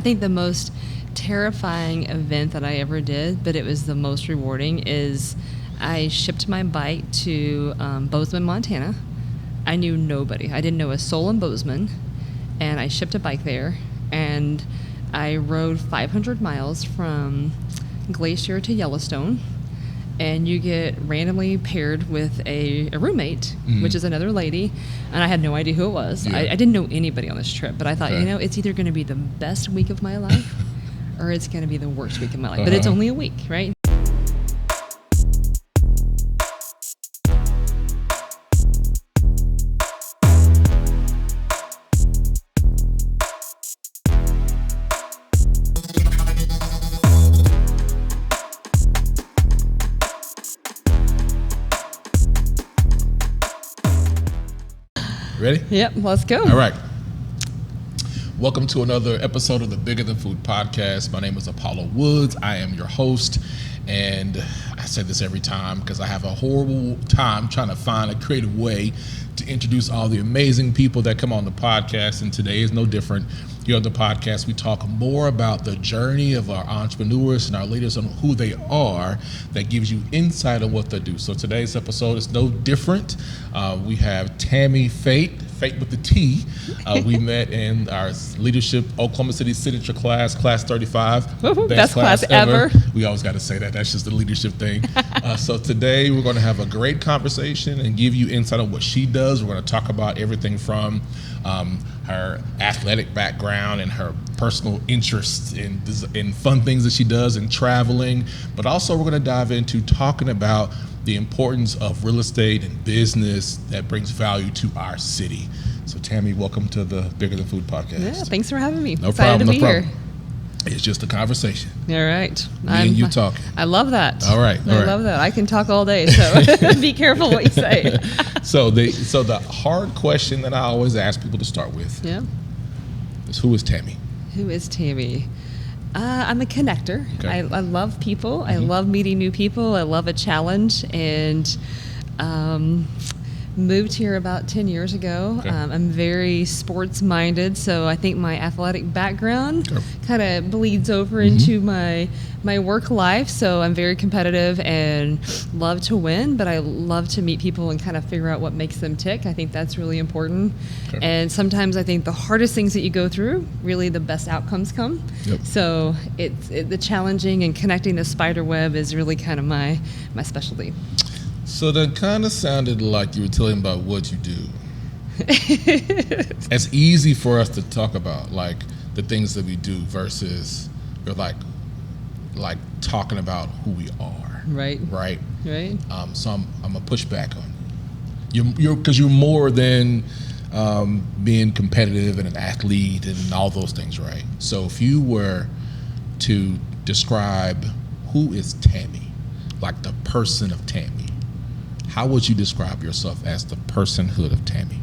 I think the most terrifying event that I ever did, but it was the most rewarding, is I shipped my bike to Bozeman, Montana. I knew nobody. I didn't know a soul in Bozeman, and I shipped a bike there, and I rode 500 miles from Glacier to Yellowstone, and you get randomly paired with a roommate, which is another lady, and I had no idea who it was. Yeah. I didn't know anybody on this trip, but I thought, it's either going to be the best week of my life or it's going to be the worst week of my life. But it's only a week, right? Ready? Yep, let's go. All right. Welcome to another episode of the Bigger Than Food podcast. My name is Apollo Woods. I am your host, and I say this every time because I have a horrible time trying to find a creative way to introduce all the amazing people that come on the podcast, and today is no different. Here on the podcast, we talk more about the journey of our entrepreneurs and our leaders on who they are. That gives you insight on what they do. So today's episode is no different. We have Tammy Fate, Fate with the T. We met in our Leadership OKC Signature class 35. Best class ever. We always got to say that. That's just the leadership thing. So today we're going to have a great conversation and give you insight on what she does. We're going to talk about everything from her athletic background and her personal interests in fun things that she does and traveling. But also we're going to dive into talking about the importance of real estate and business that brings value to our city. So Tammy, welcome to the Bigger Than Food podcast. Yeah, thanks for having me. No Excited problem. to be here. It's just a conversation. All right. Me and you talking. I love that. All right. I love that. I can talk all day, so be careful what you say. So the hard question that I always ask people to start with is, who is Tammy? Who is Tammy? I'm a connector. Okay. I love people. I love meeting new people. I love a challenge, and moved here about 10 years ago. Okay. I'm very sports minded, so I think my athletic background kind of bleeds over into my work life. So I'm very competitive and love to win, but I love to meet people and kind of figure out what makes them tick. I think that's really important. Okay. And sometimes I think the hardest things that you go through, really the best outcomes come. Yep. So the challenging and connecting the spider web is really kind of my specialty. So that kind of sounded like you were telling about what you do. It's easy for us to talk about like the things that we do versus you're like talking about who we are. Right. So I'm gonna push back on you. You're because you're more than being competitive and an athlete and all those things, right? So if you were to describe who is Tammy, like the person of Tammy, how would you describe yourself as the personhood of Tammy?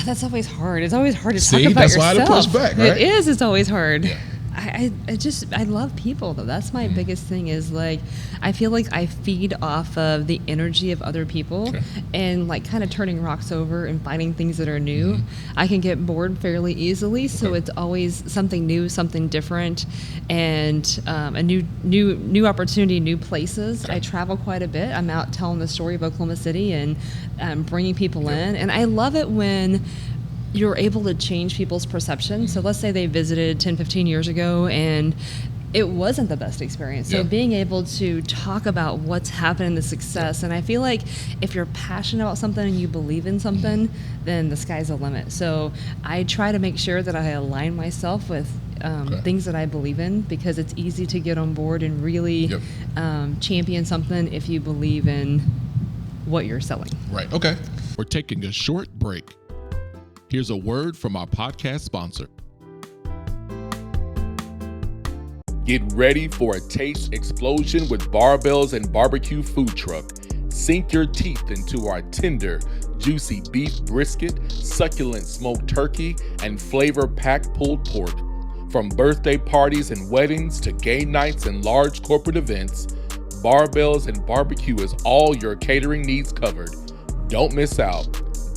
That's always hard. It's always hard to See, talk about that's yourself. why I push back, right? It is. It's always hard. Yeah. I love people, though. That's my biggest thing is, like, I feel like I feed off of the energy of other people and, like, kind of turning rocks over and finding things that are new. I can get bored fairly easily, so it's always something new, something different, and a new opportunity, new places. I travel quite a bit. I'm out telling the story of Oklahoma City and bringing people in, and I love it when you're able to change people's perception. So let's say they visited 10, 15 years ago and it wasn't the best experience. So being able to talk about what's happened, the success, and I feel like if you're passionate about something and you believe in something, then the sky's the limit. So I try to make sure that I align myself with things that I believe in, because it's easy to get on board and really champion something if you believe in what you're selling. Right. Okay. We're taking a short break. Here's a word from our podcast sponsor. Get ready for a taste explosion with Barbells and Barbecue Food Truck. Sink your teeth into our tender, juicy beef brisket, succulent smoked turkey, and flavor-packed pulled pork. From birthday parties and weddings to game nights and large corporate events, Barbells and Barbecue is all your catering needs covered. Don't miss out.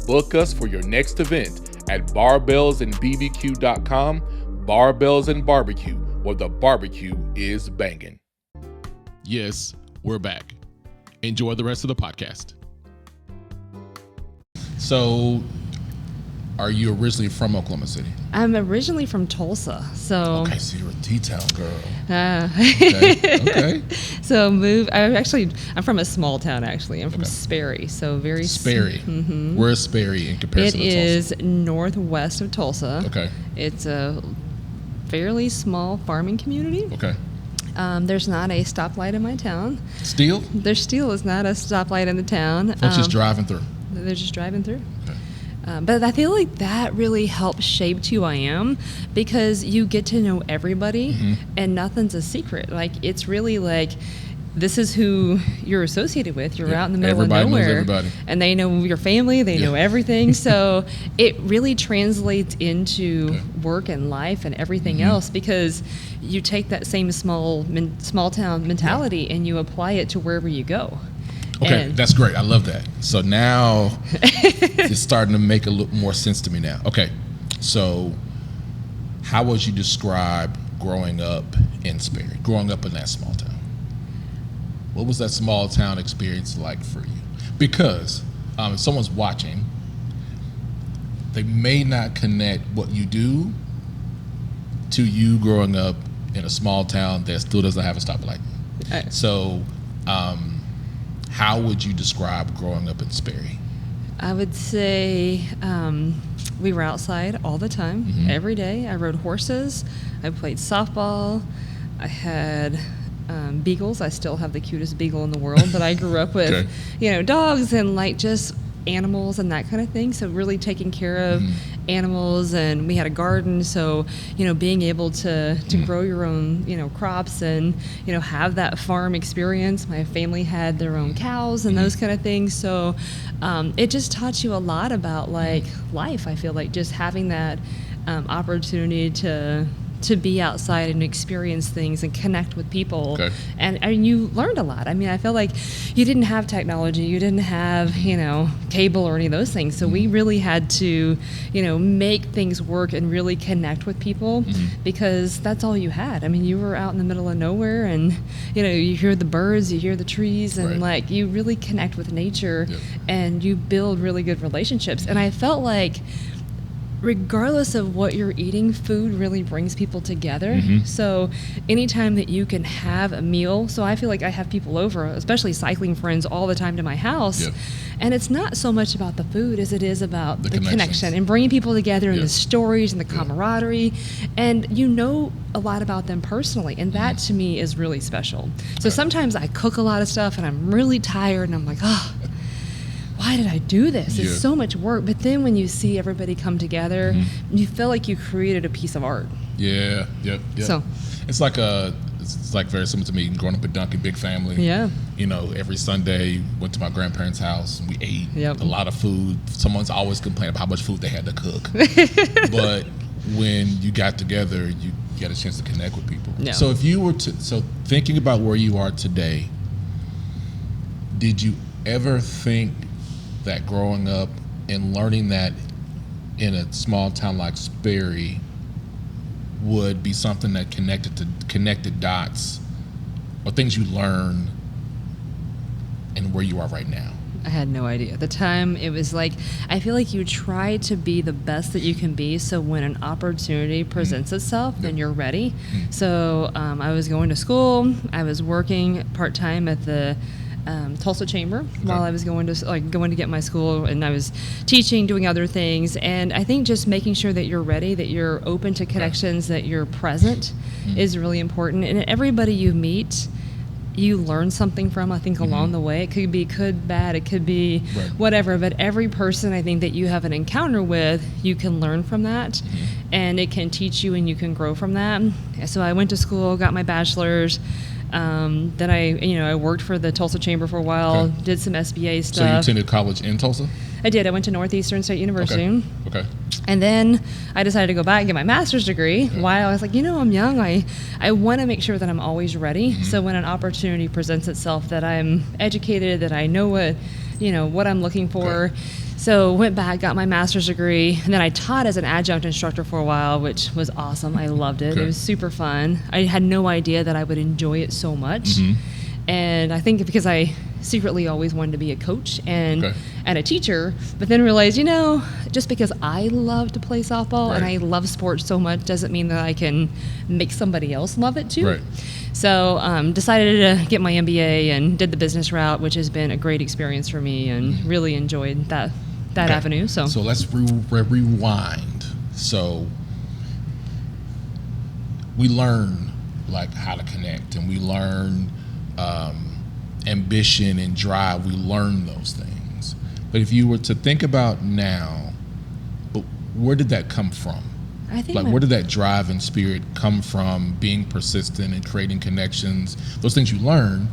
Book us for your next event at barbellsandbbq.com. barbells and barbecue, where the barbecue is banging. Yes, we're back. Enjoy the rest of the podcast. So, are you originally from Oklahoma City? I'm originally from Tulsa, so. Okay, so you're a T-town girl. Okay. So I'm from a small town actually. I'm from Sperry, so very. Sperry. Where's Sperry in comparison to Tulsa? It is northwest of Tulsa. Okay. It's a fairly small farming community. Okay. There's not a stoplight in my town. Still? There still is not a stoplight in the town. Folks just driving through. They're just driving through. Okay. But I feel like that really helps shape who I am, because you get to know everybody and nothing's a secret. Like, it's really like, this is who you're associated with. You're out in the middle everybody of nowhere. Knows everybody. And they know your family. They know everything. So it really translates into work and life and everything else, because you take that same small town mentality and you apply it to wherever you go. Okay, that's great. I love that. So now it's starting to make a little more sense to me now. Okay, so how would you describe growing up in Sperry, growing up in that small town? What was that small town experience like for you? Because if someone's watching, they may not connect what you do to you growing up in a small town that still doesn't have a stoplight. So how would you describe growing up in Sperry? I would say we were outside all the time, every day. I rode horses. I played softball. I had beagles. I still have the cutest beagle in the world, but I grew up with, dogs and like just animals and that kind of thing. So really taking care of animals, and we had a garden. So, being able to grow your own, crops and, have that farm experience. My family had their own cows and those kind of things. So it just taught you a lot about like life. I feel like just having that opportunity to be outside and experience things and connect with people. Okay. And you learned a lot. I mean, I felt like you didn't have technology, you didn't have, cable or any of those things. So we really had to, make things work and really connect with people, because that's all you had. I mean, you were out in the middle of nowhere, and, you hear the birds, you hear the trees, and like you really connect with nature and you build really good relationships. And I felt like, regardless of what you're eating, food really brings people together. So anytime that you can have a meal, so I feel like I have people over, especially cycling friends, all the time to my house. And it's not so much about the food as it is about the connection and bringing people together and the stories and the camaraderie. And you know a lot about them personally. And that to me is really special. So sometimes I cook a lot of stuff and I'm really tired and I'm like, why did I do this? It's so much work. But then when you see everybody come together, you feel like you created a piece of art. So it's like very similar to me growing up in Duncan, big family. Every Sunday went to my grandparents' house and we ate a lot of food. Someone's always complaining about how much food they had to cook. But when you got together, you get a chance to connect with people. So if you were thinking about where you are today, did you ever think that growing up and learning that in a small town like Sperry would be something that connected dots or things you learn and where you are right now? I had no idea. At the time, it was like, I feel like you try to be the best that you can be, so when an opportunity presents itself, then you're ready. So I was going to school. I was working part-time at the Tulsa Chamber while I was going to get my school, and I was teaching, doing other things. And I think just making sure that you're ready, that you're open to connections, that you're present is really important. And everybody you meet, you learn something from, I think, along the way. It could be good, bad, it could be whatever, but every person I think that you have an encounter with, you can learn from that, and it can teach you and you can grow from that. So I went to school, got my bachelor's. Then I worked for the Tulsa Chamber for a while, did some SBA stuff. So you attended college in Tulsa? I did. I went to Northeastern State University. Okay. And then I decided to go back and get my master's degree. While I was like, I'm young. I want to make sure that I'm always ready. So when an opportunity presents itself, that I'm educated, that I know what I'm looking for. So went back, got my master's degree, and then I taught as an adjunct instructor for a while, which was awesome. I loved it. Okay. It was super fun. I had no idea that I would enjoy it so much. And I think because I secretly always wanted to be a coach and a teacher, but then realized, just because I love to play softball and I love sports so much doesn't mean that I can make somebody else love it too. Right. So decided to get my MBA and did the business route, which has been a great experience for me and really enjoyed that avenue. So let's rewind. So we learn like how to connect, and we learn ambition and drive. We learn those things. But if you were to think about now, where did that come from? I think where did that drive and spirit come from, being persistent and creating connections, those things you learn,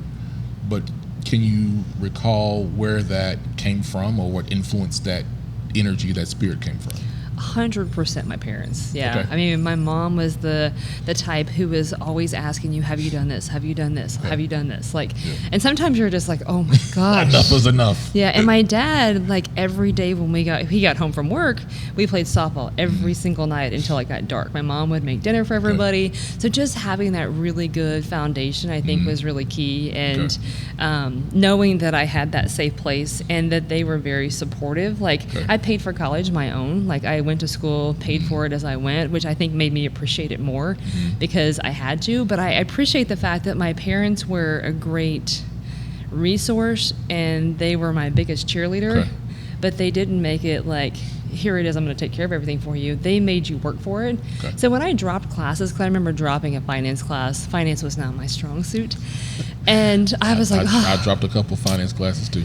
but can you recall where that came from or what influenced that energy, that spirit came from? 100% my parents. Yeah. Okay. I mean, my mom was the type who was always asking you, have you done this? Have you done this? Have you done this? And sometimes you're just like, oh my gosh. Enough was enough. Yeah. And my dad, like every day when he got home from work, we played softball every single night until it got dark. My mom would make dinner for everybody. So just having that really good foundation, I think was really key. And knowing that I had that safe place and that they were very supportive. I paid for college my own. I went to school, paid for it as I went, which I think made me appreciate it more because I had to. But I appreciate the fact that my parents were a great resource and they were my biggest cheerleader, but they didn't make it like, here it is, I'm going to take care of everything for you. They made you work for it. So when I dropped classes, because I remember dropping a finance class, finance was not my strong suit. And I was like, I dropped a couple finance classes too.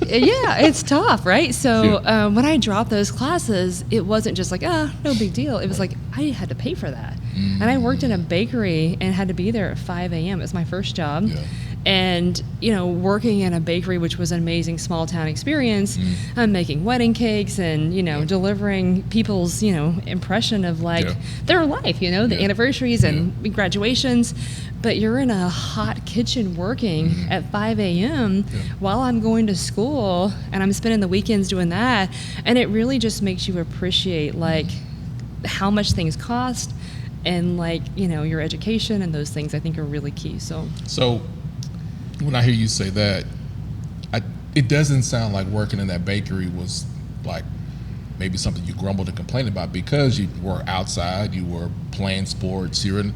Yeah, it's tough, right? So when I dropped those classes, it wasn't just like, no big deal. It was like, I had to pay for that. And I worked in a bakery and had to be there at 5 a.m. It was my first job. And, working in a bakery, which was an amazing small town experience, I'm making wedding cakes and, delivering people's, impression of their life, the anniversaries and graduations. But you're in a hot kitchen working at 5 a.m. While I'm going to school and I'm spending the weekends doing that. And it really just makes you appreciate how much things cost and your education and those things I think are really key. So when I hear you say that, it doesn't sound like working in that bakery was maybe something you grumbled and complained about, because you were outside, you were playing sports, you were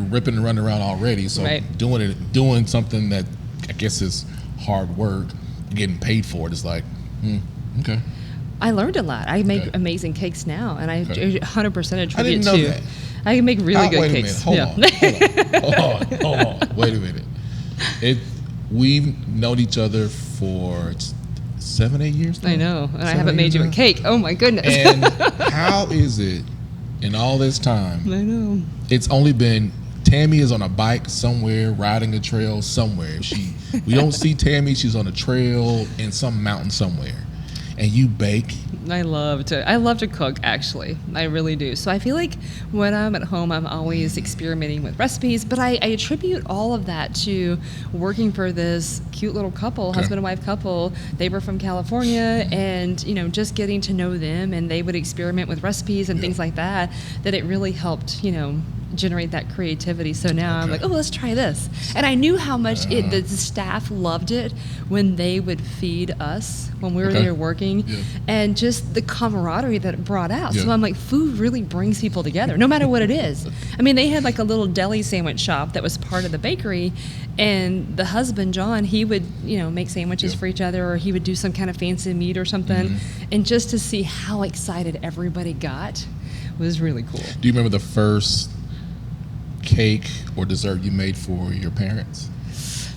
ripping and running around already. So doing something that I guess is hard work, getting paid for it is okay. I learned a lot. I make amazing cakes now, and I 100% attribute I didn't know that. I can make really good cakes. Hold on. Wait a minute. We've known each other for 7-8 years now? I know, and I haven't made you a cake. Oh my goodness. And how is it in all this time? I know. It's only been, Tammy is on a bike somewhere, riding a trail somewhere. We don't see Tammy, she's on a trail in some mountain somewhere. And you bake. I love to cook, actually. I really do. So I feel like when I'm at home, I'm always experimenting with recipes, but I attribute all of that to working for this cute little couple, husband and wife couple. They were from California, and just getting to know them, and they would experiment with recipes and things like that it really helped, generate that creativity. So now I'm like, let's try this. And I knew how much the staff loved it when they would feed us when we were there working, and just the camaraderie that it brought out. So I'm like, food really brings people together, no matter what it is. I mean, they had a little deli sandwich shop that was part of the bakery, and the husband, John, he would, make sandwiches for each other, or he would do some kind of fancy meat or something. And just to see how excited everybody got was really cool. Do you remember the first cake or dessert you made for your parents?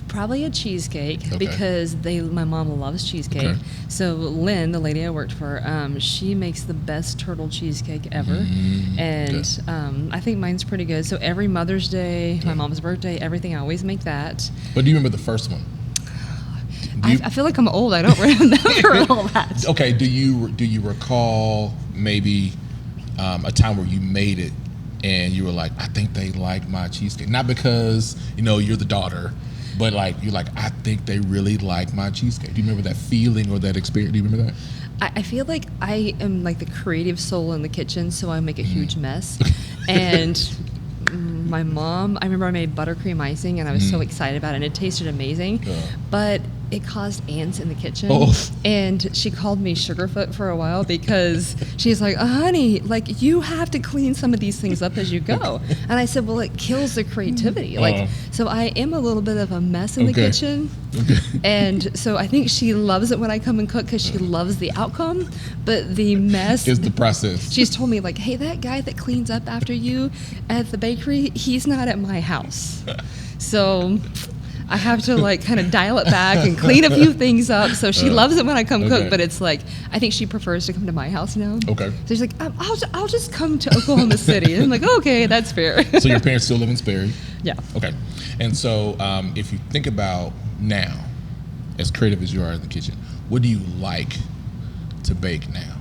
Probably a cheesecake, because my mom loves cheesecake. So Lynn, the lady I worked for, she makes the best turtle cheesecake ever. And I think mine's pretty good. So every Mother's Day, my mom's birthday, everything, I always make that. But do you remember the first one? I feel like I'm old. I don't remember all that. Okay, do you recall maybe a time where you made it and you were like, I think they like my cheesecake? Not because, you're the daughter, but you're like, I think they really like my cheesecake. Do you remember that feeling or that experience? Do you remember that? I feel like I am like the creative soul in the kitchen, so I make a huge mess. And my mom, I remember I made buttercream icing, and I was so excited about it, and it tasted amazing. But it caused ants in the kitchen. And she called me Sugarfoot for a while because she's like, honey, like, you have to clean some of these things up as you go. And I said, well, it kills the creativity. Like, so I am a little bit of a mess in the kitchen. And so I think she loves it when I come and cook because she loves the outcome, but the mess is the process. She's told me, like, hey, that guy that cleans up after you at the bakery, he's not at my house. So I have to like kind of dial it back and clean a few things up. So she loves it when I come cook, but it's like, I think she prefers to come to my house now. So she's like, I'll just come to Oklahoma City. And I'm like, okay, that's fair. So your parents still live in Sperry? Yeah. Okay. And so if you think about now, as creative as you are in the kitchen, what do you like to bake now?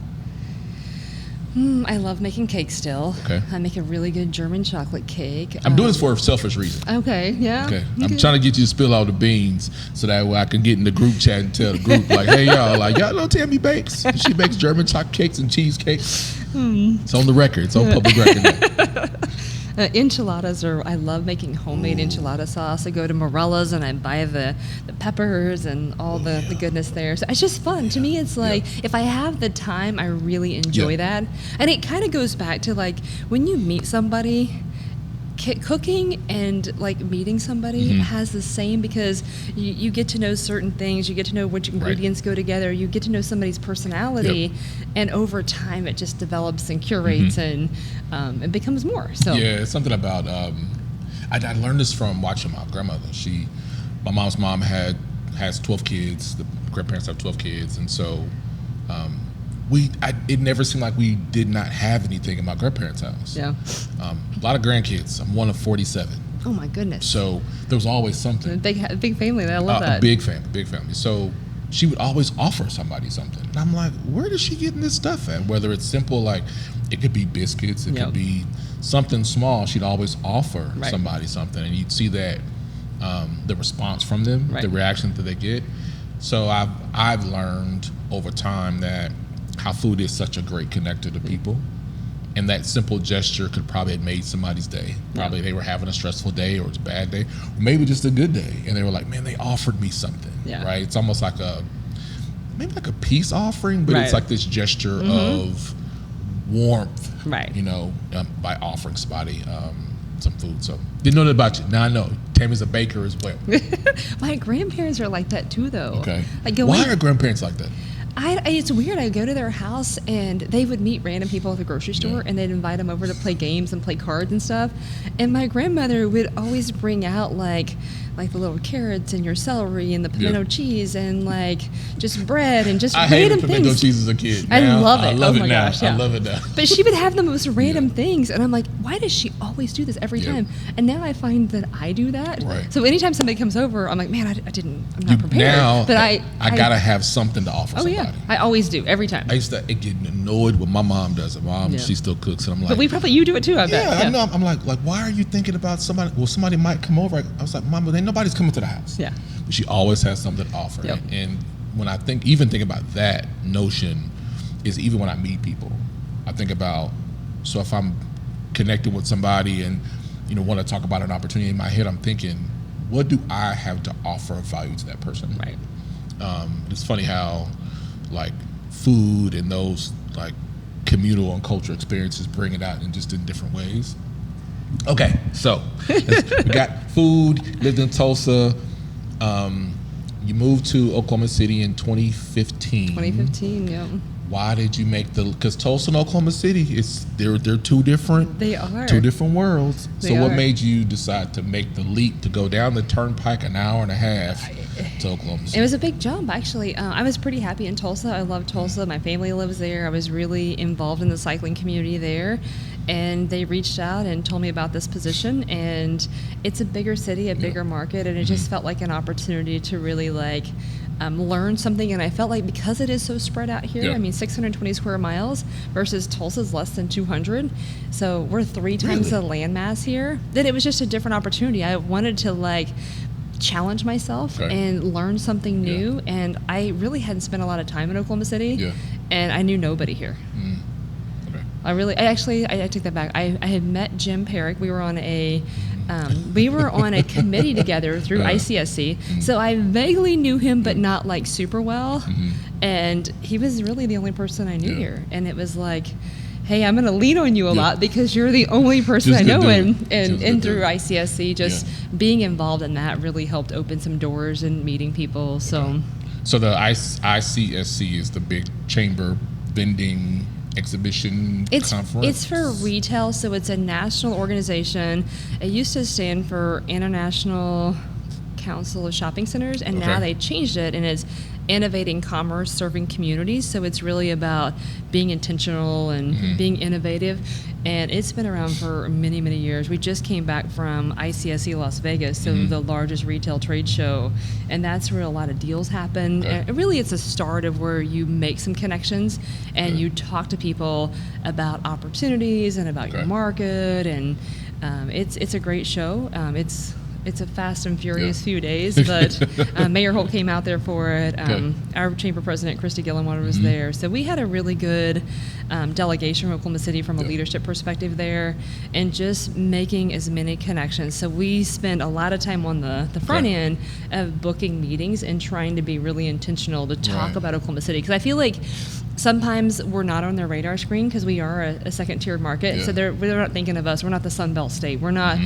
I love making cake still. Okay. I make a really good German chocolate cake. I'm doing this for a selfish reason. Okay, yeah. Okay. I'm trying to get you to spill all the beans so that way I can get in the group chat and tell the group, like, hey, y'all know Tammy bakes. She bakes German chocolate cakes and cheesecakes. It's on the record. It's on public record. Enchiladas I love making homemade enchilada sauce. I go to Morella's and I buy the peppers and all the goodness there. So it's just fun. To me, it's like, if I have the time, I really enjoy that. And it kind of goes back to like when you meet somebody, cooking and like meeting somebody has the same, because you get to know certain things, you get to know which ingredients go together, you get to know somebody's personality, and over time it just develops and curates and it becomes more. So yeah, it's something about I learned this from watching my grandmother. My mom's mom has 12 kids. The grandparents have 12 kids, and so it never seemed like we did not have anything in my grandparents' house. Yeah. A lot of grandkids. I'm one of 47. Oh my goodness. So there was always something. Big family. I love that. A big family. So she would always offer somebody something. And I'm like, where does she getting this stuff at? Whether it's simple, like it could be biscuits, it could be something small. She'd always offer somebody something. And you'd see that the response from them, the reaction that they get. So I've learned over time that how food is such a great connector to people, and that simple gesture could probably have made somebody's day. Probably they were having a stressful day, or it's a bad day, or maybe just a good day, and they were like, man, they offered me something, right? It's almost like maybe like a peace offering, but it's like this gesture of warmth, you know, by offering somebody some food. So didn't know that about you. Now I know. Tammy's a baker as well. My grandparents are like that too, though. Okay. Like why are grandparents like that? It's weird. I go to their house and they would meet random people at the grocery store and they'd invite them over to play games and play cards and stuff. And my grandmother would always bring out like the little carrots and your celery and the pimento cheese and like just bread and just random hated pimento things. cheese as a kid. I love it. I love oh it my now. gosh, yeah. I love it now. But she would have the most random things, and I'm like, why does she always do this every time? And now I find that I do that. Right. So anytime somebody comes over, I'm like, man, I'm not prepared. Now, but I gotta have something to offer somebody. Yeah, I always do every time. I used to get annoyed when my mom does it. She still cooks, and I'm like, but you do it too. I bet. Yeah, I know. I'm like, why are you thinking about somebody? Well, somebody might come over. I was like, Mom, but ain't nobody's coming to the house. Yeah. But she always has something to offer. And when I think about that notion, is even when I meet people, I think about, so if I'm connected with somebody and want to talk about an opportunity in my head, I'm thinking, what do I have to offer of value to that person? Right. It's funny how like food and those like communal and cultural experiences bring it out in different ways. Okay, so we got food, lived in Tulsa. You moved to Oklahoma City in 2015. 2015, yeah. Why did you make because Tulsa and Oklahoma City, they're two different. They are. Two different worlds. They what are. made you decide to make the leap to go down the turnpike an hour and a half to Oklahoma City? It was a big jump, actually. I was pretty happy in Tulsa. I love Tulsa. My family lives there. I was really involved in the cycling community there. And they reached out and told me about this position, and it's a bigger city, a bigger market, and it just felt like an opportunity to really learn something. And I felt like because it is so spread out here, I mean 620 square miles versus Tulsa's less than 200, so we're 3 times the landmass here, that it was just a different opportunity. I wanted to challenge myself and learn something new, and I really hadn't spent a lot of time in Oklahoma City. and I knew nobody here. Okay. I take that back. I had met Jim Perrick. We were on a committee together through ICSC. So I vaguely knew him, but not like super well. And he was really the only person I knew here. And it was like, hey, I'm going to lean on you a lot because you're the only person I know. And through ICSC, being involved in that really helped open some doors and meeting people. So the ICSC is the big chamber vending exhibition conference? It's for retail, so it's a national organization. It used to stand for International Council of Shopping Centers, and now they changed it, and it's innovating commerce, serving communities. So it's really about being intentional and being innovative. And it's been around for many, many years. We just came back from ICSC Las Vegas, so the largest retail trade show, and that's where a lot of deals happen. And really, it's a start of where you make some connections and you talk to people about opportunities and about your market. And it's a great show. It's a fast and furious few days, but Mayor Holt came out there for it. Our chamber president, Christy Gillenwater, was there. So we had a really good delegation from Oklahoma City from a leadership perspective there, and just making as many connections. So we spend a lot of time on the front end of booking meetings and trying to be really intentional to talk about Oklahoma City. Because I feel like sometimes we're not on their radar screen because we are a second-tier market. So they're not thinking of us. We're not the Sun Belt state. We're not...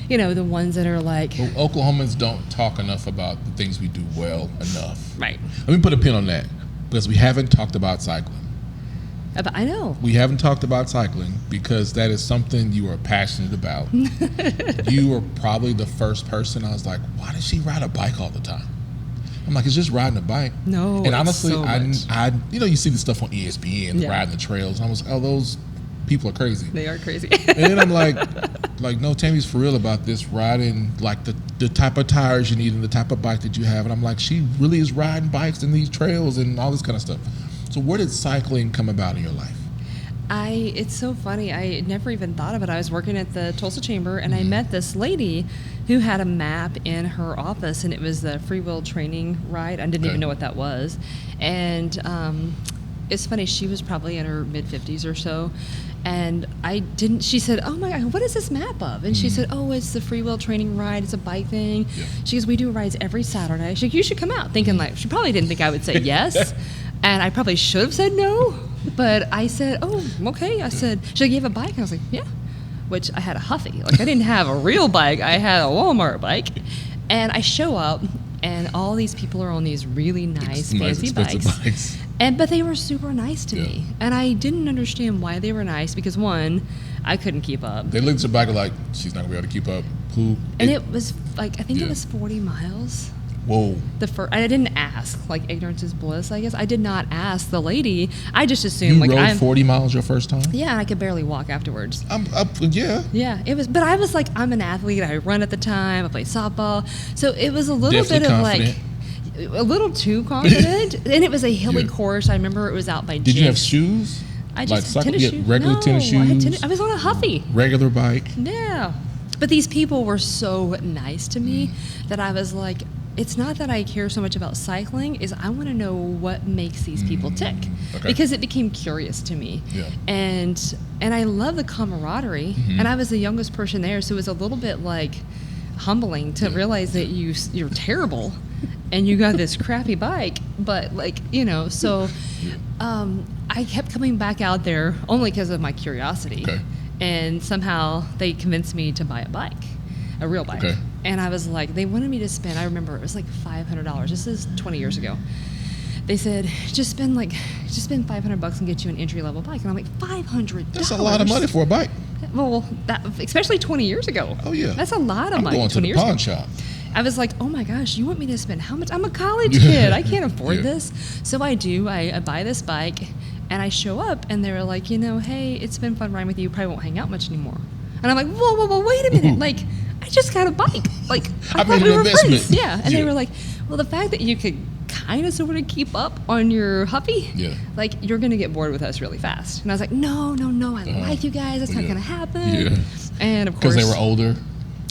the ones that are like... Well, Oklahomans don't talk enough about the things we do well enough. Right. Let me put a pin on that, because we haven't talked about cycling. I know. We haven't talked about cycling because that is something you are passionate about. You were probably the first person I was like, why does she ride a bike all the time? I'm like, it's just riding a bike. No, and honestly, so I you see the stuff on ESPN, riding the trails, and I was like, oh, those people are crazy. They are crazy. And then I'm like, no, Tammy's for real about this, riding like the type of tires you need and the type of bike that you have. And I'm like, she really is riding bikes in these trails and all this kind of stuff. So where did cycling come about in your life? It's so funny. I never even thought of it. I was working at the Tulsa Chamber, and I met this lady who had a map in her office, and it was the free will training ride. I didn't even know what that was. And it's funny, she was probably in her mid-50s or so, and she said, oh my God, what is this map of? And she said, oh, it's the free will training ride, it's a bike thing. She goes, we do rides every Saturday. She goes, you should come out. Thinking like, she probably didn't think I would say yes, and I probably should have said no, but I said, oh, okay. I said, should I give a bike? And I was like, yeah, which I had a Huffy. Like, I didn't have a real bike, I had a Walmart bike. And I show up, and all these people are on these really nice, fancy bikes. But they were super nice to me. And I didn't understand why they were nice because, one, I couldn't keep up. They looked at your bike like, she's not going to be able to keep up. And it was like, I think it was 40 miles. Whoa. I didn't ask. Like, ignorance is bliss, I guess. I did not ask the lady. I just assumed, you rode 40 miles your first time? Yeah, and I could barely walk afterwards. Yeah, it was. But I was like, I'm an athlete. I run at the time. I played softball. So it was a little bit of confident. Like, a little too confident. And it was a hilly course. I remember it was out by Did you have shoes? I just like tennis shoes. Regular tennis shoes? I was on a Huffy. Regular bike? Yeah. But these people were so nice to me that I was like, it's not that I care so much about cycling, is I want to know what makes these people tick. Because it became curious to me. Yeah. And I love the camaraderie. And I was the youngest person there, so it was a little bit like humbling to realize that you're terrible and you got this crappy bike. But like, so I kept coming back out there only because of my curiosity. And somehow they convinced me to buy a bike. A real bike. And I was like, they wanted me to spend, I remember it was like $500. This is 20 years ago. They said, just spend $500 and get you an entry level bike. And I'm like, $500? That's a lot of money for a bike. Well, especially 20 years ago. Oh yeah. That's a lot of money. I'm going to the pawn shop. I was like, oh my gosh, you want me to spend how much? I'm a college kid. I can't afford this. So I do. I buy this bike and I show up and they're like, hey, it's been fun riding with you. Probably won't hang out much anymore. And I'm like, whoa, wait a minute. Like, I just got a bike. Like, I thought we were friends. Yeah. And they were like, well, the fact that you could kind of sort of keep up on your Huffy, like, you're going to get bored with us really fast. And I was like, no, I like you guys. That's not going to happen. And of course. Because they were older?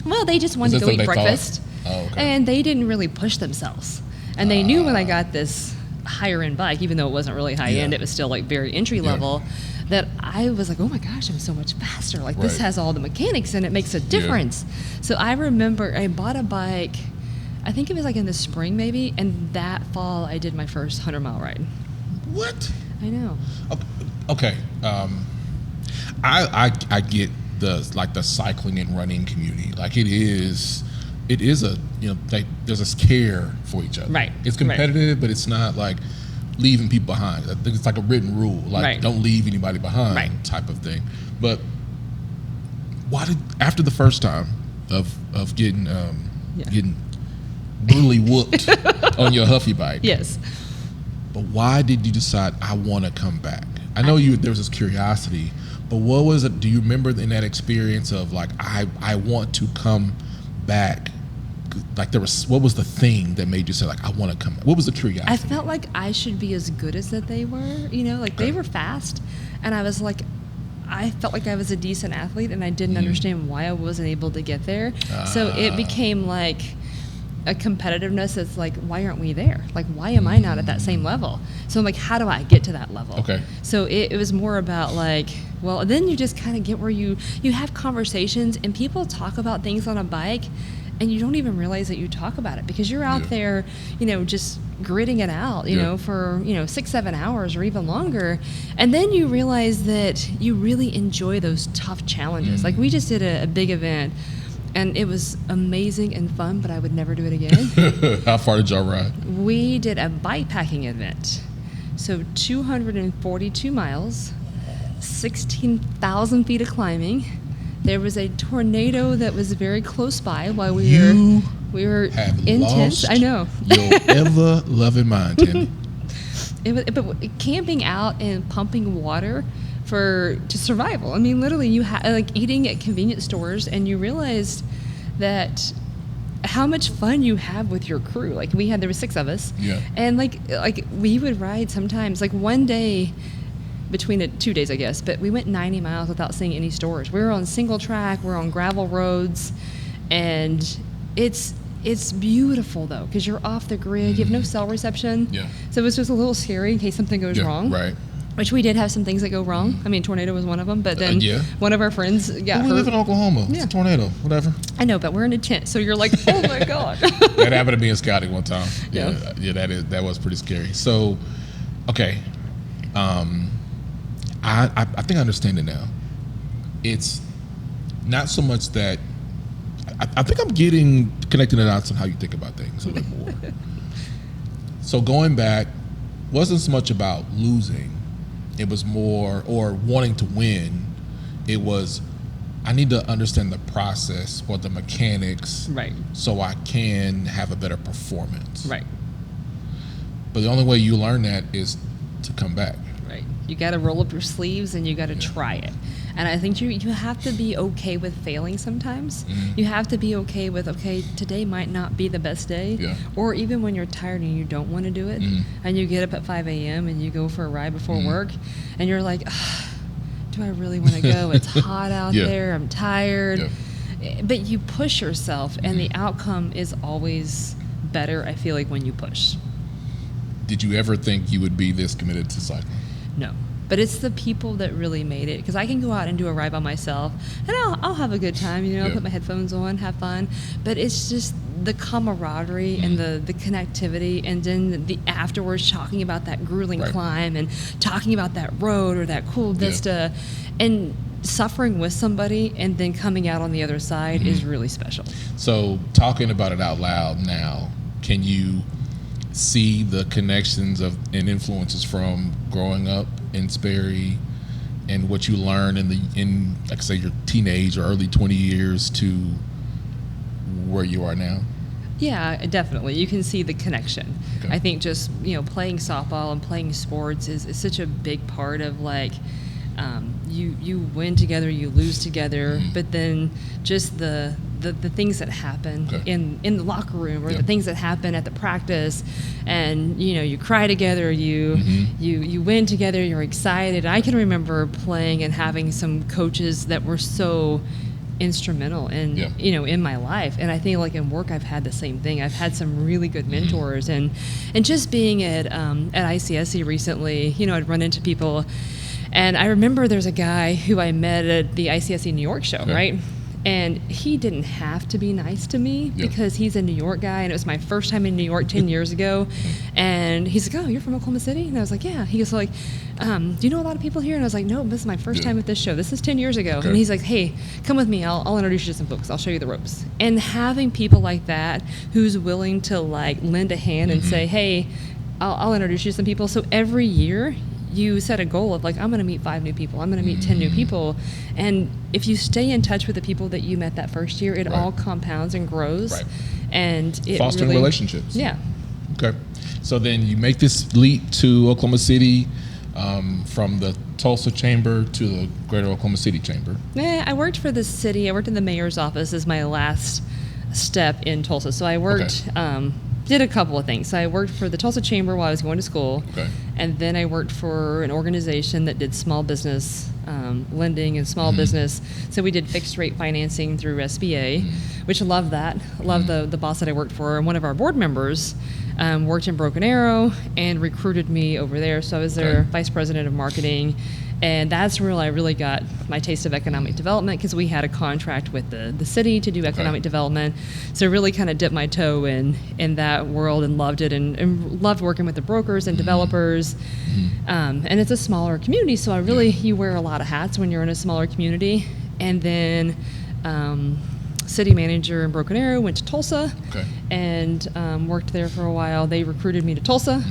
Well, they just wanted to go eat breakfast. Oh, okay. And they didn't really push themselves. And they knew when I got this higher end bike, even though it wasn't really high end, it was still like very entry level, that I was like, oh my gosh, I'm so much faster. Like this has all the mechanics and it makes a difference. So I remember I bought a bike, I think it was like in the spring maybe, and that fall I did my first 100-mile ride. What? I know. Okay. I get the cycling and running community. Like it is a, you know, like there's a care for each other. Right. It's competitive, but it's not like leaving people behind. I think it's like a written rule, like don't leave anybody behind type of thing. But why did, after the first time of getting brutally whooped on your Huffy bike? Yes. But why did you decide I want to come back? I know there was this curiosity, but what was it? Do you remember in that experience of like I want to come back? Like what was the thing that made you say like I want to come back? What was the curiosity? I felt like I should be as good as that they were, you know, like they were fast, and I was like, I felt like I was a decent athlete, and I didn't understand why I wasn't able to get there. So it became like a competitiveness that's like, why aren't we there? Like, why am I not at that same level? So I'm like, how do I get to that level? Okay. So it was more about like, well, then you just kind of get where you have conversations, and people talk about things on a bike, and you don't even realize that you talk about it because you're out there, you know, just gritting it out, you know, for, 6-7 hours or even longer. And then you realize that you really enjoy those tough challenges. Like we just did a big event, and it was amazing and fun, but I would never do it again. How far did y'all ride? We did a bikepacking event. So 242 miles, 16,000 feet of climbing. There was a tornado that was very close by while we were intense. I know. Your ever loving mind, Tammy. But camping out and pumping water to survival. I mean, literally, you like eating at convenience stores, and you realized that how much fun you have with your crew. Like there were 6 of us, and like we would ride sometimes. Like one day, between the 2 days, I guess, but we went 90 miles without seeing any stores. We were on single track, we're on gravel roads, and it's beautiful though, because you're off the grid, you have no cell reception. So it was just a little scary in case something goes wrong. Right. Which we did have some things that go wrong. I mean, tornado was one of them, but then one of our friends got hurt. We live in Oklahoma. It's a tornado, whatever. I know, but we're in a tent, so you're like, oh my God. That happened to me in scouting one time. Yeah, that was pretty scary. So, okay. I think I understand it now. It's not so much that I think I'm connecting the dots on how you think about things a little more. So going back wasn't so much about losing. It was more, or wanting to win. It was, I need to understand the process or the mechanics, so I can have a better performance. Right. But the only way you learn that is to come back. Right. You got to roll up your sleeves and you got to try it. And I think you have to be okay with failing sometimes. You have to be okay with, okay, today might not be the best day. Or even when you're tired and you don't want to do it, and you get up at 5 a.m. and you go for a ride before work, and you're like, do I really want to go? It's hot out there. I'm tired. But you push yourself, and the outcome is always better, I feel like, when you push. Did you ever think you would be this committed to cycling? No. But it's the people that really made it, because I can go out and do a ride by myself, and I'll have a good time, I'll put my headphones on, have fun. But it's just the camaraderie and the connectivity, and then the afterwards talking about that grueling climb and talking about that road or that cool vista, and suffering with somebody and then coming out on the other side is really special. So talking about it out loud now, can you see the connections and influences from growing up in Sperry and what you learn in like say your teenage or early 20 years to where you are now? Yeah, definitely. You can see the connection. Okay. I think just playing softball and playing sports is such a big part of like you win together, you lose together, but then just the things that happen in the locker room, or the things that happen at the practice, and you cry together, you win together, you're excited. I can remember playing and having some coaches that were so instrumental in in my life. And I think like in work I've had the same thing. I've had some really good mentors, and just being at ICSC recently, I'd run into people, and I remember there's a guy who I met at the ICSC New York show, right? And he didn't have to be nice to me because he's a New York guy, and it was my first time in New York 10 years ago. And he's like, "Oh, you're from Oklahoma City?" And I was like, "Yeah." He goes like, "Do you know a lot of people here?" And I was like, "No, this is my first time at this show. This is 10 years ago." And he's like, "Hey, come with me. I'll introduce you to some folks. I'll show you the ropes." And having people like that who's willing to like lend a hand and say, "Hey, I'll introduce you to some people." So every year you set a goal of like, I'm going to meet 5 new people. I'm going to meet 10 new people. And if you stay in touch with the people that you met that first year, it all compounds and grows. Right. And it fostering really, relationships. Yeah. Okay. So then you make this leap to Oklahoma City, from the Tulsa chamber to the Greater Oklahoma City chamber. I worked for the city. I worked in the mayor's office as my last step in Tulsa. So I worked, did a couple of things. So I worked for the Tulsa Chamber while I was going to school. And then I worked for an organization that did small business lending and small business. So we did fixed rate financing through SBA, which I loved that. I loved the boss that I worked for. And one of our board members worked in Broken Arrow and recruited me over there. So I was their vice president of marketing. And that's where I really got my taste of economic development, because we had a contract with the city to do economic development. So I really kind of dipped my toe in that world and loved it, and loved working with the brokers and developers. And it's a smaller community, so you wear a lot of hats when you're in a smaller community. And then city manager in Broken Arrow, went to Tulsa and worked there for a while. They recruited me to Tulsa.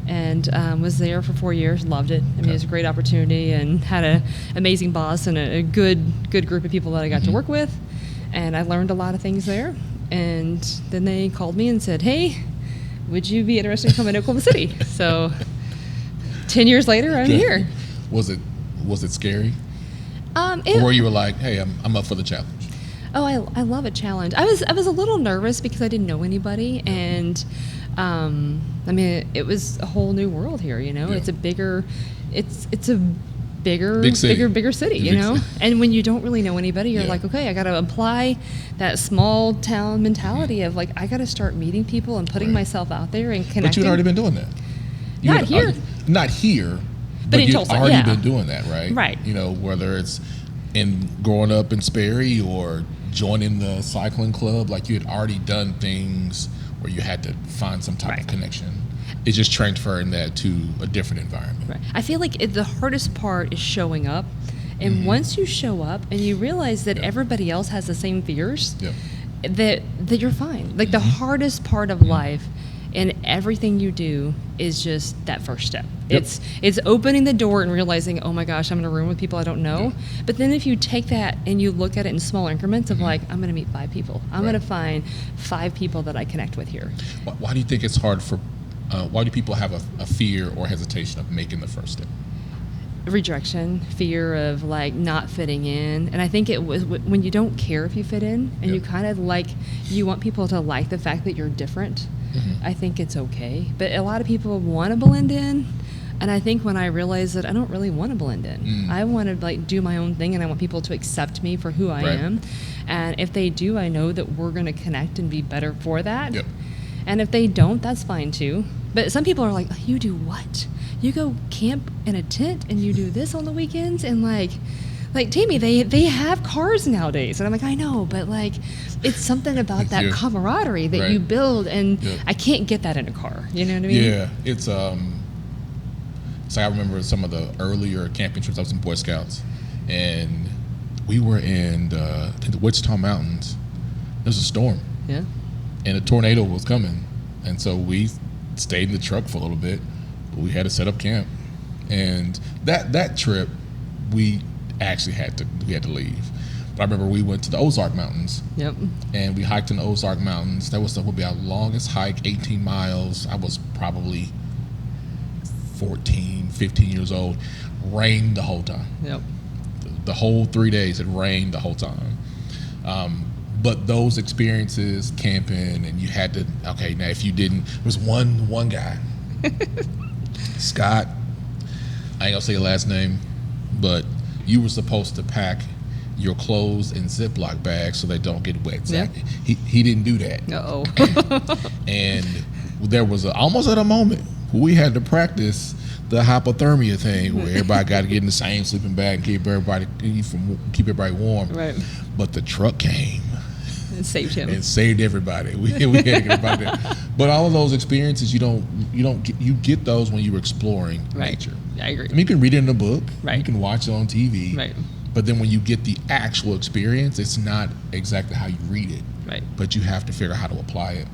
And was there for 4 years. Loved it. I mean, it was a great opportunity, and had an amazing boss and a good group of people that I got to work with. And I learned a lot of things there. And then they called me and said, "Hey, would you be interested in coming to Oklahoma City?" So 10 years later, I'm here. Was it scary? Or you were like, "Hey, I'm up for the challenge"? Oh, I love a challenge. I was a little nervous because I didn't know anybody, and I mean, it was a whole new world here. It's a bigger city, you know. And when you don't really know anybody, you're like, okay, I got to apply that small town mentality of like, I got to start meeting people and putting myself out there and connecting. But you'd already been doing that. Not here, but in you'd Tulsa, already been doing that, right? Right. Whether it's in growing up in Sperry or joining the cycling club, like you had already done things where you had to find some type of connection. It's just transferring that to a different environment. Right. I feel like the hardest part is showing up. And once you show up and you realize that everybody else has the same fears, that you're fine. Like the hardest part of life and everything you do is just that first step. It's opening the door and realizing, oh my gosh, I'm in a room with people I don't know. But then if you take that and you look at it in small increments of like, I'm going to meet 5 people. I'm going to find 5 people that I connect with here. Why do you think it's hard for, why do people have a fear or hesitation of making the first step? Rejection, fear of like not fitting in. And I think it was when you don't care if you fit in and you kind of like, you want people to like the fact that you're different. I think it's okay. But a lot of people want to blend in. And I think when I realized that I don't really want to blend in, I want to like do my own thing, and I want people to accept me for who I am. And if they do, I know that we're going to connect and be better for that. And if they don't, that's fine too. But some people are like, you do what? You go camp in a tent and you do this on the weekends? And like Tammy, they have cars nowadays. And I'm like, I know, but like, it's something about that camaraderie that you build, and I can't get that in a car. You know what I mean? Yeah, it's so I remember some of the earlier camping trips. I was in Boy Scouts, and we were in the Wichita Mountains. There's a storm. And a tornado was coming, and so we stayed in the truck for a little bit. But we had to set up camp, and that trip we actually had to leave. But I remember we went to the Ozark Mountains. And we hiked in the Ozark Mountains. That would be our longest hike, 18 miles. I was probably 14, 15 years old. Rained the whole time. The whole 3 days it rained the whole time. But those experiences, camping, and you had to, okay, now if you didn't, there was one guy, Scott, I ain't gonna say your last name, but you were supposed to pack your clothes in Ziploc bags so they don't get wet. Exactly. He didn't do that. And there was almost at a moment where we had to practice the hypothermia thing, where everybody got to get in the same sleeping bag and keep everybody warm. Right. But the truck came. It saved him. It saved everybody. We had to get everybody there. But all of those experiences, you get those when you're exploring nature. I agree. I mean, you can read it in a book. Right. You can watch it on TV. Right. But then when you get the actual experience, it's not exactly how you read it. Right. But you have to figure out how to apply it.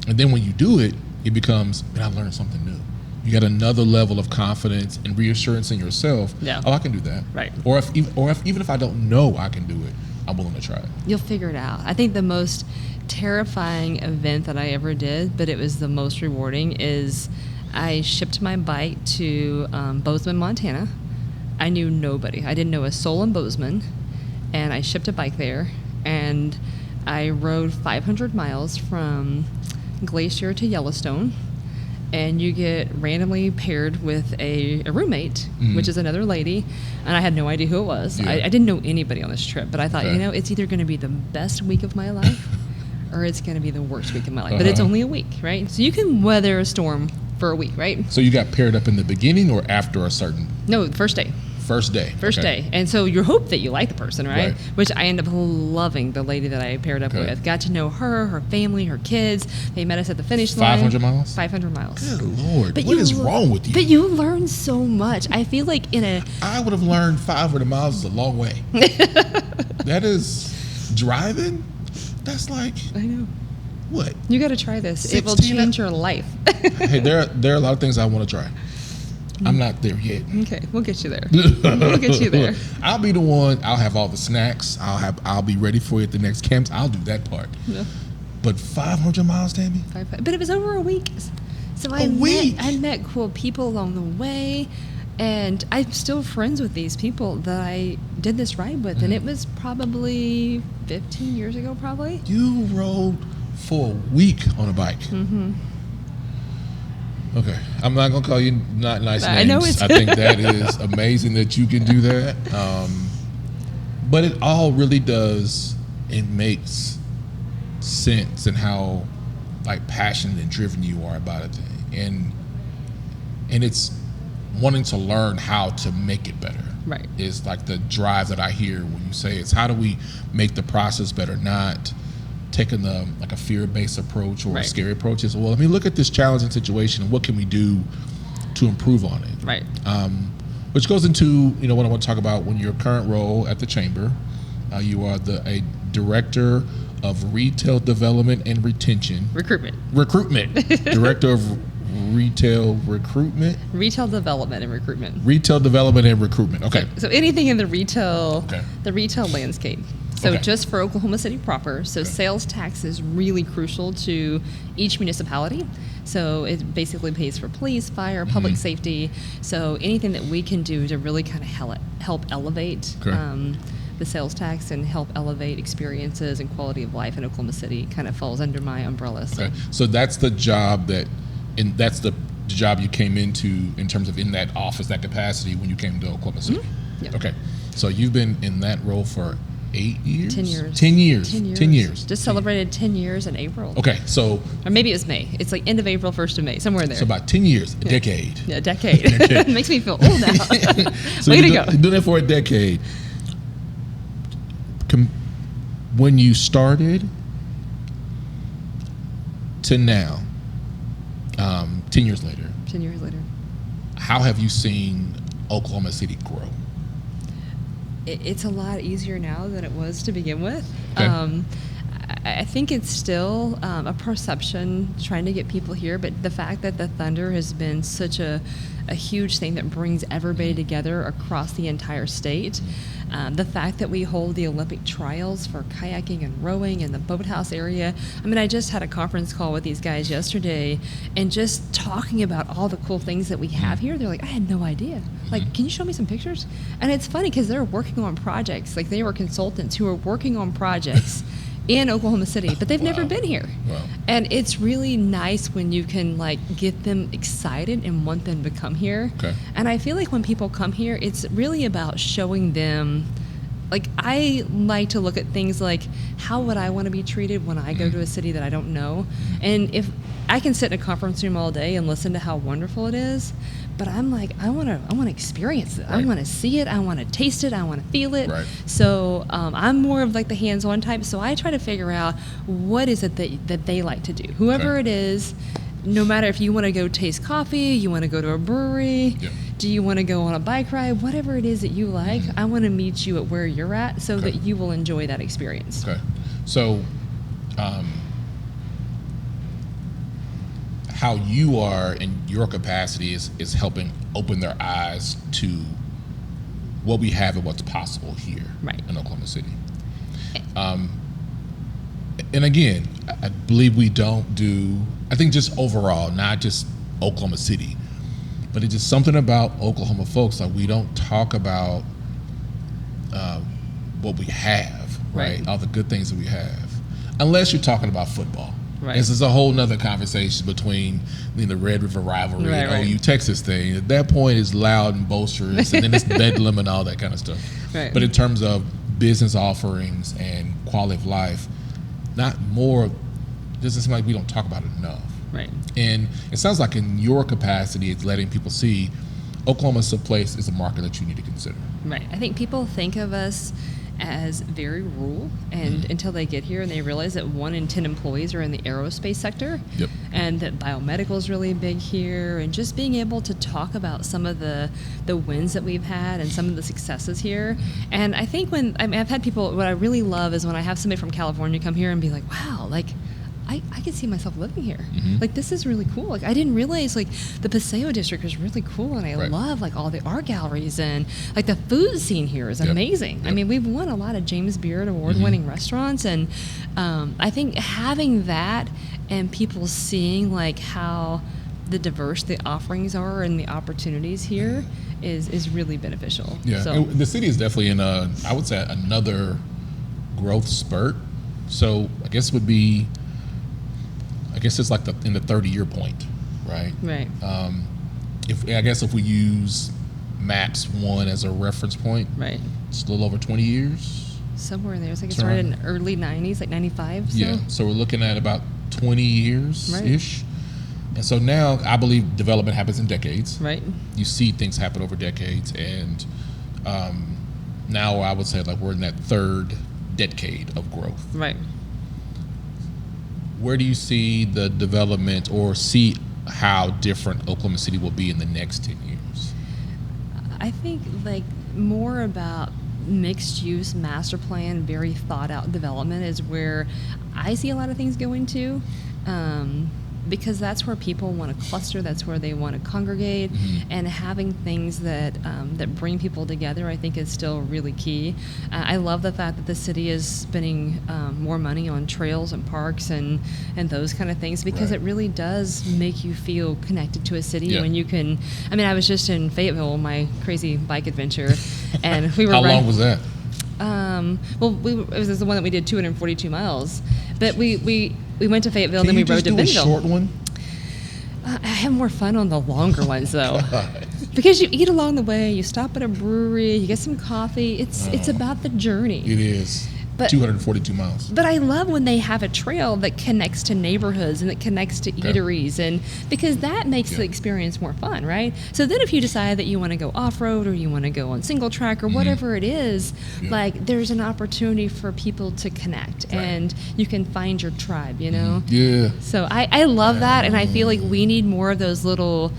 And then when you do it, it becomes, man, I learned something new. You got another level of confidence and reassurance in yourself. Yeah. Oh, I can do that. Right. Or even if I don't know I can do it, I'm willing to try it. You'll figure it out. I think the most terrifying event that I ever did, but it was the most rewarding, is I shipped my bike to Bozeman, Montana. I knew nobody. I didn't know a soul in Bozeman, and I shipped a bike there, and I rode 500 miles from Glacier to Yellowstone, and you get randomly paired with a roommate, which is another lady, and I had no idea who it was. Yeah. I didn't know anybody on this trip, but I thought, it's either going to be the best week of my life or it's going to be the worst week of my life. But it's only a week, right? So you can weather a storm for a week, right? So you got paired up in the beginning or after a certain? No, first day. First day. First day. And so you hope that you like the person, right? Right. Which I ended up loving the lady that I paired up with. Got to know her family, her kids. They met us at the finish line. 500 miles? 500 miles. Good Lord. What is wrong with you? But you learn so much. I feel like I would have learned 500 miles is a long way. That is driving? That's like... I know. What? You got to try this. It will change your life. Hey, there are a lot of things I want to try. I'm not there yet. Okay, we'll get you there. We'll get you there. I'll be the one. I'll have all the snacks. I'll be ready for you at the next camps. I'll do that part. Yeah. But 500 miles, Tammy? But it was over a week. So I met cool people along the way, and I'm still friends with these people that I did this ride with, and it was probably 15 years ago, probably. You rode for a week on a bike. Mm-hmm. Okay, I'm not gonna call you not nice names. I know I think that is amazing that you can do that. But it all really does. It makes sense in how like passionate and driven you are about a thing, and it's wanting to learn how to make it better. Right. Is like the drive that I hear when you say it's how do we make the process better, not taking like a fear-based approach or a scary approach. Is, well, I mean, look at this challenging situation. What can we do to improve on it? Right. Which goes into what I want to talk about. When your current role at the chamber, you are a director of retail development and retention. Recruitment. Director of retail recruitment. Retail development and recruitment. Retail development and recruitment. Okay. So anything in the retail landscape. So just for Oklahoma City proper, sales tax is really crucial to each municipality. So it basically pays for police, fire, public safety. So anything that we can do to really kind of help elevate the sales tax and help elevate experiences and quality of life in Oklahoma City kind of falls under my umbrella. So that's the job that's the job you came into in terms of in that office, that capacity when you came to Oklahoma City. Mm-hmm. Yep. Okay. So you've been in that role for 8 years? 10 years. 10 years. 10 years. Just celebrated 10 years in April. Okay, so... Or maybe it was May. It's like end of April, 1st of May, somewhere in there. So about 10 years, a decade. Yeah, a decade. It makes me feel old now. So Way to go. You're doing it for a decade. When you started to now, 10 years later. 10 years later. How have you seen Oklahoma City grow? It's a lot easier now than it was to begin with. Okay. I think it's still a perception trying to get people here, but the fact that the Thunder has been such a huge thing that brings everybody together across the entire state. The fact that we hold the Olympic trials for kayaking and rowing in the boathouse area. I mean, I just had a conference call with these guys yesterday and just talking about all the cool things that we have here. They're like, I had no idea. Like, can you show me some pictures? And it's funny because they're working on projects. Like, they were consultants who are working on projects in Oklahoma City, but they've never been here. Wow. And it's really nice when you can like get them excited and want them to come here. Okay. And I feel like when people come here, it's really about showing them like I like to look at things like, how would I want to be treated when I go to a city that I don't know? And if I can sit in a conference room all day and listen to how wonderful it is, but I'm like, I want to experience it. I want to see it. I want to taste it. I want to feel it. Right. So I'm more of like the hands-on type. So I try to figure out what is it that they like to do. Whoever it is, no matter if you want to go taste coffee, you want to go to a brewery, do you want to go on a bike ride, whatever it is that you like, I want to meet you at where you're at so that you will enjoy that experience. Okay. So how you are in your capacity is helping open their eyes to what we have and what's possible here in Oklahoma City. And again, I believe we don't do, I think just overall, not just Oklahoma City, but it's just something about Oklahoma folks, like we don't talk about what we have, right? All the good things that we have, unless you're talking about football. Right. This is a whole nother conversation between the Red River rivalry and OU Texas thing. At that point, it's loud and boisterous, and then it's bedlam and all that kind of stuff. Right. But in terms of business offerings and quality of life, not more. Doesn't seem like we don't talk about it enough. Right. And it sounds like in your capacity, it's letting people see Oklahoma's a place, is a market that you need to consider. Right. I think people think of us as very rural, and until they get here and they realize that 1 in 10 employees are in the aerospace sector, and that biomedical is really big here, and just being able to talk about some of the wins that we've had and some of the successes here. And I think I've had people, what I really love is when I have somebody from California come here and be like, wow, like I could see myself living here. Like, this is really cool. Like, I didn't realize, like, the Paseo district is really cool, and I love, like, all the art galleries, and, like, the food scene here is amazing. I mean, we've won a lot of James Beard award-winning restaurants, and I think having that and people seeing, like, how the diverse the offerings are and the opportunities here is really beneficial. Yeah, so the city is definitely in I would say, another growth spurt. So I guess it's like in the 30-year point, right? Right. If we use Maps 1 as a reference point, it's a little over 20 years. Somewhere in there. It's like it started in the early 90s, like 95. So. Yeah, so we're looking at about 20 years-ish. And so now I believe development happens in decades. Right. You see things happen over decades, and now I would say like we're in that third decade of growth. Right. Where do you see the development, or see how different Oklahoma City will be in the next 10 years? I think like more about mixed use master plan, very thought out development is where I see a lot of things going to. Because that's where people want to cluster, that's where they want to congregate, and having things that that bring people together, I think, is still really key. I love the fact that the city is spending more money on trails and parks and those kind of things, because it really does make you feel connected to a city when you can. I mean, I was just in Fayetteville, my crazy bike adventure, and we were. How long was that? It was the one that we did 242 miles, but we went to Fayetteville and then we rode to Bentonville. Can you just do a short one? I have more fun on the longer ones though, because you eat along the way, you stop at a brewery, you get some coffee. It's about the journey. It is. But 242 miles. But I love when they have a trail that connects to neighborhoods and that connects to eateries, and because that makes the experience more fun, right? So then if you decide that you want to go off-road, or you want to go on single track, or whatever it is, like there's an opportunity for people to connect, and you can find your tribe, you know? Yeah. So I love that, and I feel like we need more of those little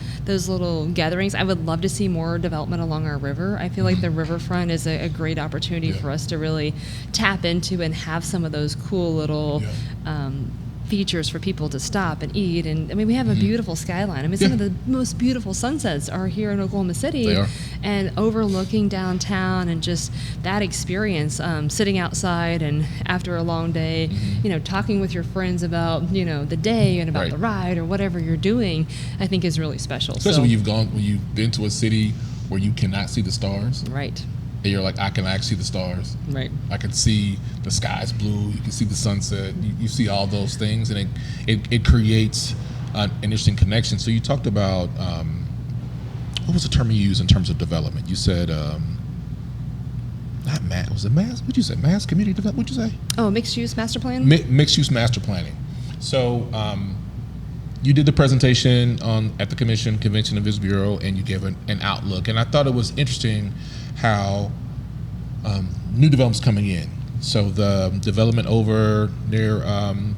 gatherings. I would love to see more development along our river. I feel like the riverfront is a great opportunity for us to really tap into and have some of those cool little features for people to stop and eat. And I mean, we have a beautiful skyline. I mean, some of the most beautiful sunsets are here in Oklahoma City. They are. And overlooking downtown, and just that experience, sitting outside and after a long day, you know, talking with your friends about, you know, the day and about the ride or whatever you're doing, I think is really special. Especially when you've been to a city where you cannot see the stars. Right. And you're like, I can actually see the stars. Right. I can see the sky's blue. You can see the sunset. You see all those things, and it creates an interesting connection. So you talked about, what was the term you used in terms of development? You said not mass, was it mass? What'd you say? Mass community development? What'd you say? Oh, mixed use master plan? Mixed use master planning. So you did the presentation at the Convention and Visitors Bureau, and you gave an outlook. And I thought it was interesting how new developments coming in. So the development over near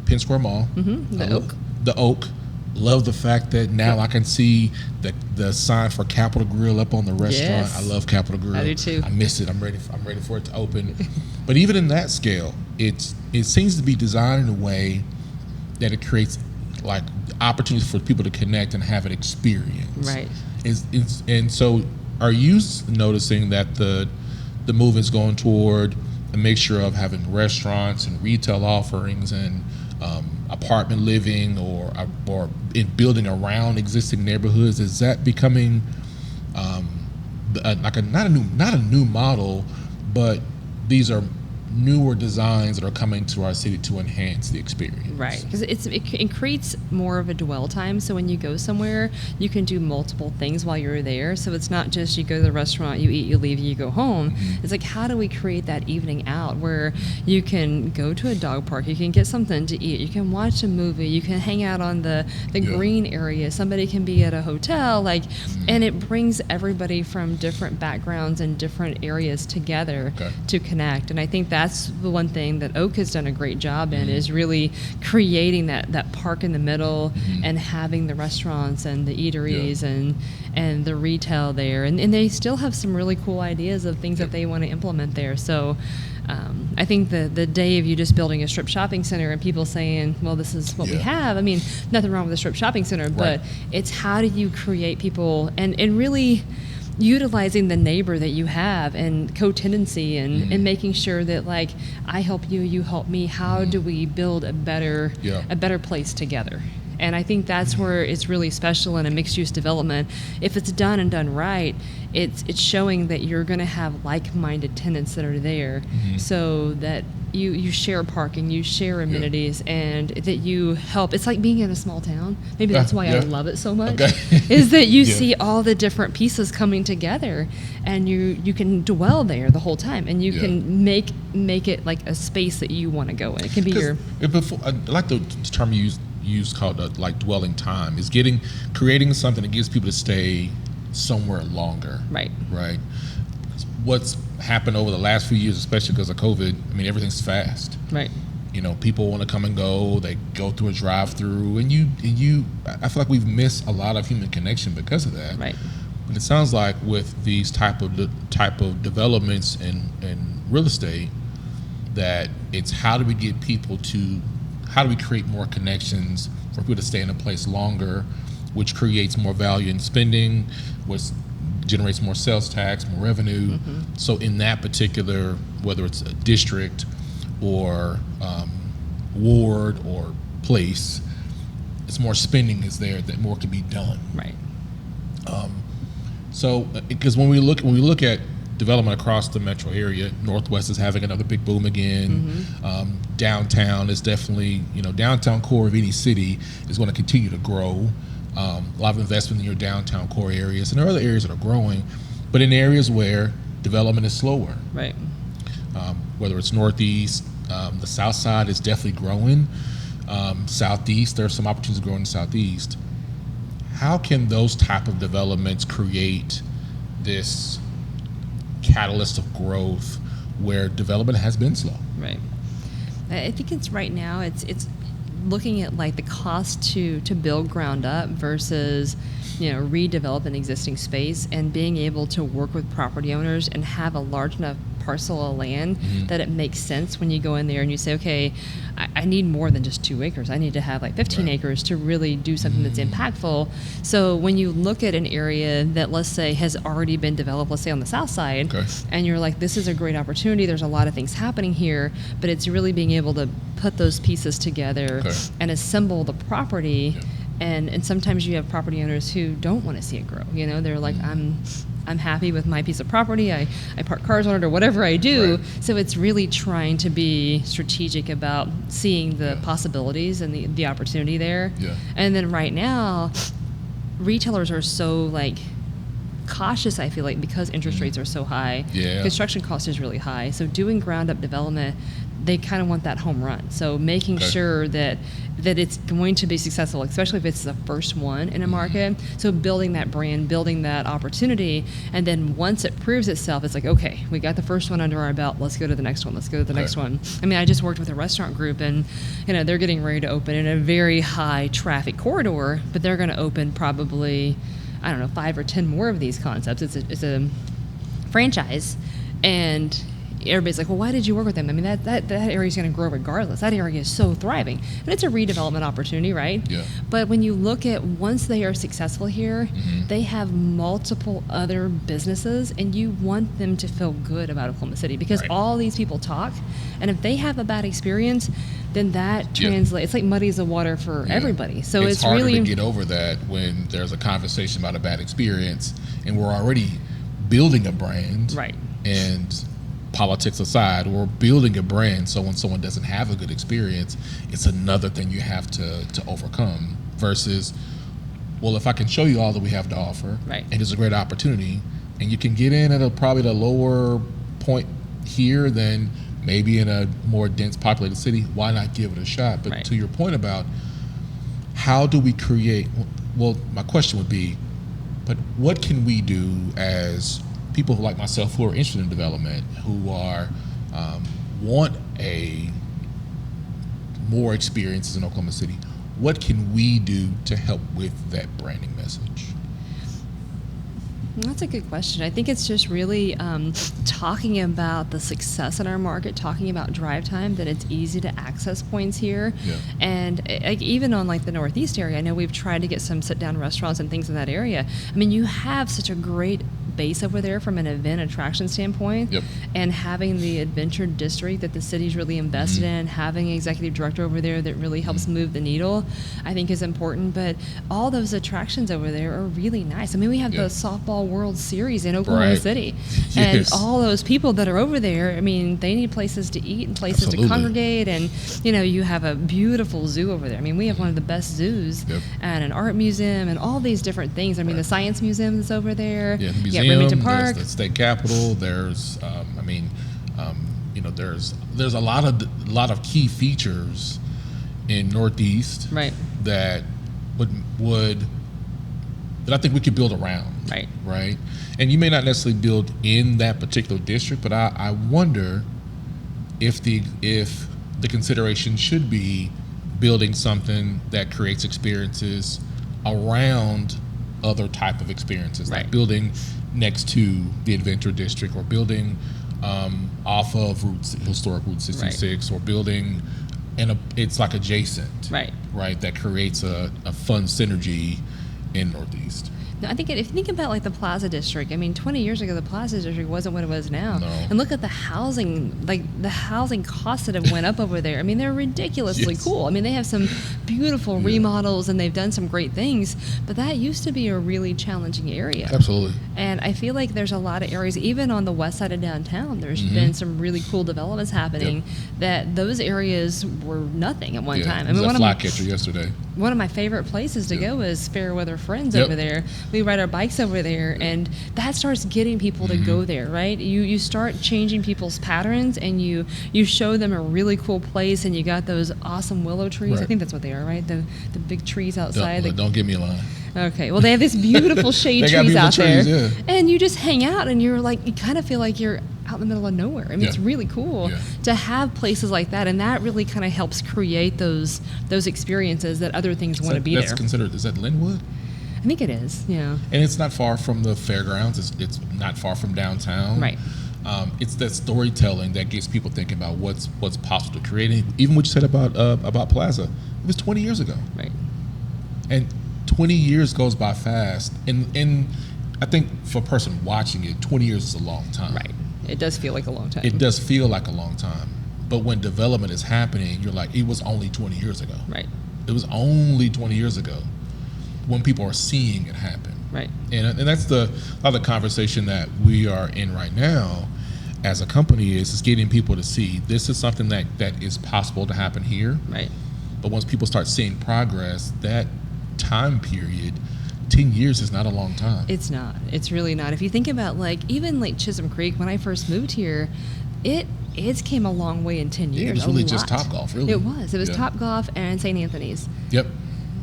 Penn Square Mall. Mm-hmm. The Oak. Love the fact that now I can see the sign for Capitol Grill up on the restaurant. Yes. I love Capitol Grill. I do too. I miss it. I'm ready for it to open. But even in that scale, it seems to be designed in a way that it creates like opportunities for people to connect and have an experience. Right. And so, are you noticing that the move is going toward a mixture of having restaurants and retail offerings and apartment living or in building around existing neighborhoods? Is that becoming like not a new model, but these are newer designs that are coming to our city to enhance the experience? Right, because it creates more of a dwell time. So when you go somewhere, you can do multiple things while you're there. So it's not just you go to the restaurant, you eat, you leave, you go home. Mm-hmm. It's like, how do we create that evening out where you can go to a dog park, you can get something to eat, you can watch a movie, you can hang out on the green area, somebody can be at a hotel, and it brings everybody from different backgrounds and different areas together to connect. And I think that's the one thing that Oak has done a great job in, is really creating that park in the middle and having the restaurants and the eateries and the retail there. And they still have some really cool ideas of things that they want to implement there. So I think the day of you just building a strip shopping center and people saying, well, this is what we have. I mean, nothing wrong with a strip shopping center, but it's how do you create people and really utilizing the neighbor that you have and co-tenancy and making sure that like I help you, you help me. How do we build a better place together? And I think that's where it's really special in a mixed-use development. If it's done and done right, it's showing that you're going to have like-minded tenants that are there, so that you share parking, you share amenities, and that you help. It's like being in a small town. Maybe that's why I love it so much, is that you see all the different pieces coming together, and you can dwell there the whole time, and you can make it like a space that you want to go in. It can be your... I like the term you used called like dwelling time, is creating something that gives people to stay somewhere longer. Right. What's happened over the last few years, especially because of COVID, I mean, everything's fast. Right. You know, people want to come and go, they go through a drive-through, and I feel like we've missed a lot of human connection because of that. Right. But it sounds like with these type of developments in real estate, that it's how do we create more connections for people to stay in a place longer, which creates more value in spending, which generates more sales tax, more revenue. So in that particular, whether it's a district or ward or place, it's more spending is there, that more can be done. Right. So because when we look at development across the metro area, Northwest is having another big boom again. Downtown is definitely, downtown core of any city is going to continue to grow. A lot of investment in your downtown core areas, and there are other areas that are growing, but in areas where development is slower. Right. Whether it's Northeast, the South Side is definitely growing. Southeast, there are some opportunities to grow in the Southeast. How can those type of developments create this catalyst of growth where development has been slow? Right. I think it's right now it's looking at like the cost to build ground up versus redevelop an existing space, and being able to work with property owners and have a large enough parcel of land that it makes sense when you go in there and you say, okay, I need more than just 2 acres. I need to have like 15 acres to really do something that's impactful. So when you look at an area that, let's say, has already been developed, let's say on the south side, and you're like, this is a great opportunity, there's a lot of things happening here, but it's really being able to put those pieces together and assemble the property. And sometimes you have property owners who don't want to see it grow. They're like, I'm happy with my piece of property. I park cars on it or whatever I do. So it's really trying to be strategic about seeing the possibilities and the opportunity there. And then right now, retailers are so like cautious, I feel like, because interest rates are so high. Yeah. Construction cost is really high. So doing ground up development, they kind of want that home run. So making sure that it's going to be successful, especially if it's the first one in a market. So building that brand, building that opportunity, and then once it proves itself, it's like, okay, we got the first one under our belt. Let's go to the next one. Let's go to the next one. I mean, I just worked with a restaurant group, and they're getting ready to open in a very high traffic corridor, but they're going to open probably, I don't know, 5 or 10 more of these concepts. It's a franchise, and everybody's like, well, why did you work with them? I mean, that area is going to grow regardless. That area is so thriving. And it's a redevelopment opportunity, right? Yeah. But when you look at once they are successful here, they have multiple other businesses, and you want them to feel good about Oklahoma City because all these people talk. And if they have a bad experience, then that translates. It's like muddies the water for everybody. So it's harder really to get over that when there's a conversation about a bad experience and we're already building a brand. Right. And politics aside, we're building a brand, so when someone doesn't have a good experience, it's another thing you have to overcome versus, well, if I can show you all that we have to offer, and it's a great opportunity, and you can get in at probably the lower point here than maybe in a more dense populated city, why not give it a shot? But to your point about how do we create, well, my question would be, but what can we do as people like myself who are interested in development, who are want a more experiences in Oklahoma City? What can we do to help with that branding message? That's a good question. I think it's just really talking about the success in our market, talking about drive time, that it's easy to access points here. And like even on like the Northeast area, I know we've tried to get some sit-down restaurants and things in that area. I mean, you have such a great base over there from an event attraction standpoint, and having the adventure district that the city's really invested in, having an executive director over there that really helps move the needle, I think is important. But all those attractions over there are really nice. I mean, we have the softball World Series in Oklahoma City, and all those people that are over there, I mean, they need places to eat and places to congregate, and you have a beautiful zoo over there. I mean, we have one of the best zoos, and an art museum, and all these different things. I mean, the science museum that's over there. The museum, Remington Park. There's the state capitol. There's, there's a lot of key features in Northeast that would that I think we could build around. Right. And you may not necessarily build in that particular district, but I wonder if the consideration should be building something that creates experiences around other type of experiences, like building next to the adventure district, or building off of historic Route 66, or building, and it's like adjacent, right? That creates a fun synergy in Northeast. No, I think if you think about like the Plaza District, I mean, 20 years ago, the Plaza District wasn't what it was now. No. And look at the housing, like the housing costs that have went up over there. I mean, they're ridiculously cool. I mean, they have some beautiful remodels and they've done some great things, but that used to be a really challenging area. Absolutely. And I feel like there's a lot of areas, even on the west side of downtown, there's been some really cool developments happening that those areas were nothing at one time. I mean, a flycatcher yesterday. One of my favorite places to go is Fairweather Friends over there. We ride our bikes over there, and that starts getting people to go there, right? You start changing people's patterns, and you show them a really cool place, and you got those awesome willow trees. I think that's what they are, right? The big trees outside. Don't give me a line. Okay, well, they have this beautiful shade trees out there, and you just hang out, and you're like, you kind of feel like you're out in the middle of nowhere. I mean, it's really cool to have places like that, and that really kind of helps create those experiences that other things want to be there. That's considered, is that Linwood? I think it is, yeah. And it's not far from the fairgrounds. It's not far from downtown. Right. It's that storytelling that gets people thinking about what's possible to create. And even what you said about Plaza, it was 20 years ago. Right. And 20 years goes by fast. And I think for a person watching it, 20 years is a long time. Right. It does feel like a long time. It does feel like a long time. But when development is happening, you're like, it was only 20 years ago. Right. It was only 20 years ago when people are seeing it happen. Right. And that's a lot of the conversation that we are in right now as a company is getting people to see this is something that is possible to happen here. Right. But once people start seeing progress, that time period 10 years is not a long time. It's not. It's really not. If you think about like even like Chisholm Creek, when I first moved here, it's came a long way in 10 years. It was really just Topgolf, really. It was. It was Topgolf and St. Anthony's. Yep.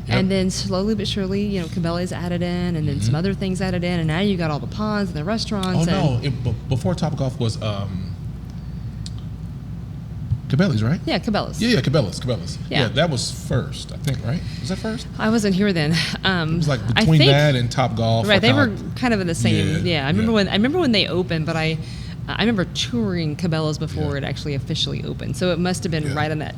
And then slowly but surely, you know, Cabela's added in, and then some other things added in, and now you got all the ponds and the restaurants. Before Topgolf was Cabela's, right? Yeah, Cabela's. Yeah, Cabela's. Yeah, that was first, I think, right? Was that first? I wasn't here then. It was like between that and Topgolf. Right, they were kind of in the same. I remember when they opened, but I remember touring Cabela's before it actually officially opened. So it must have been right on that.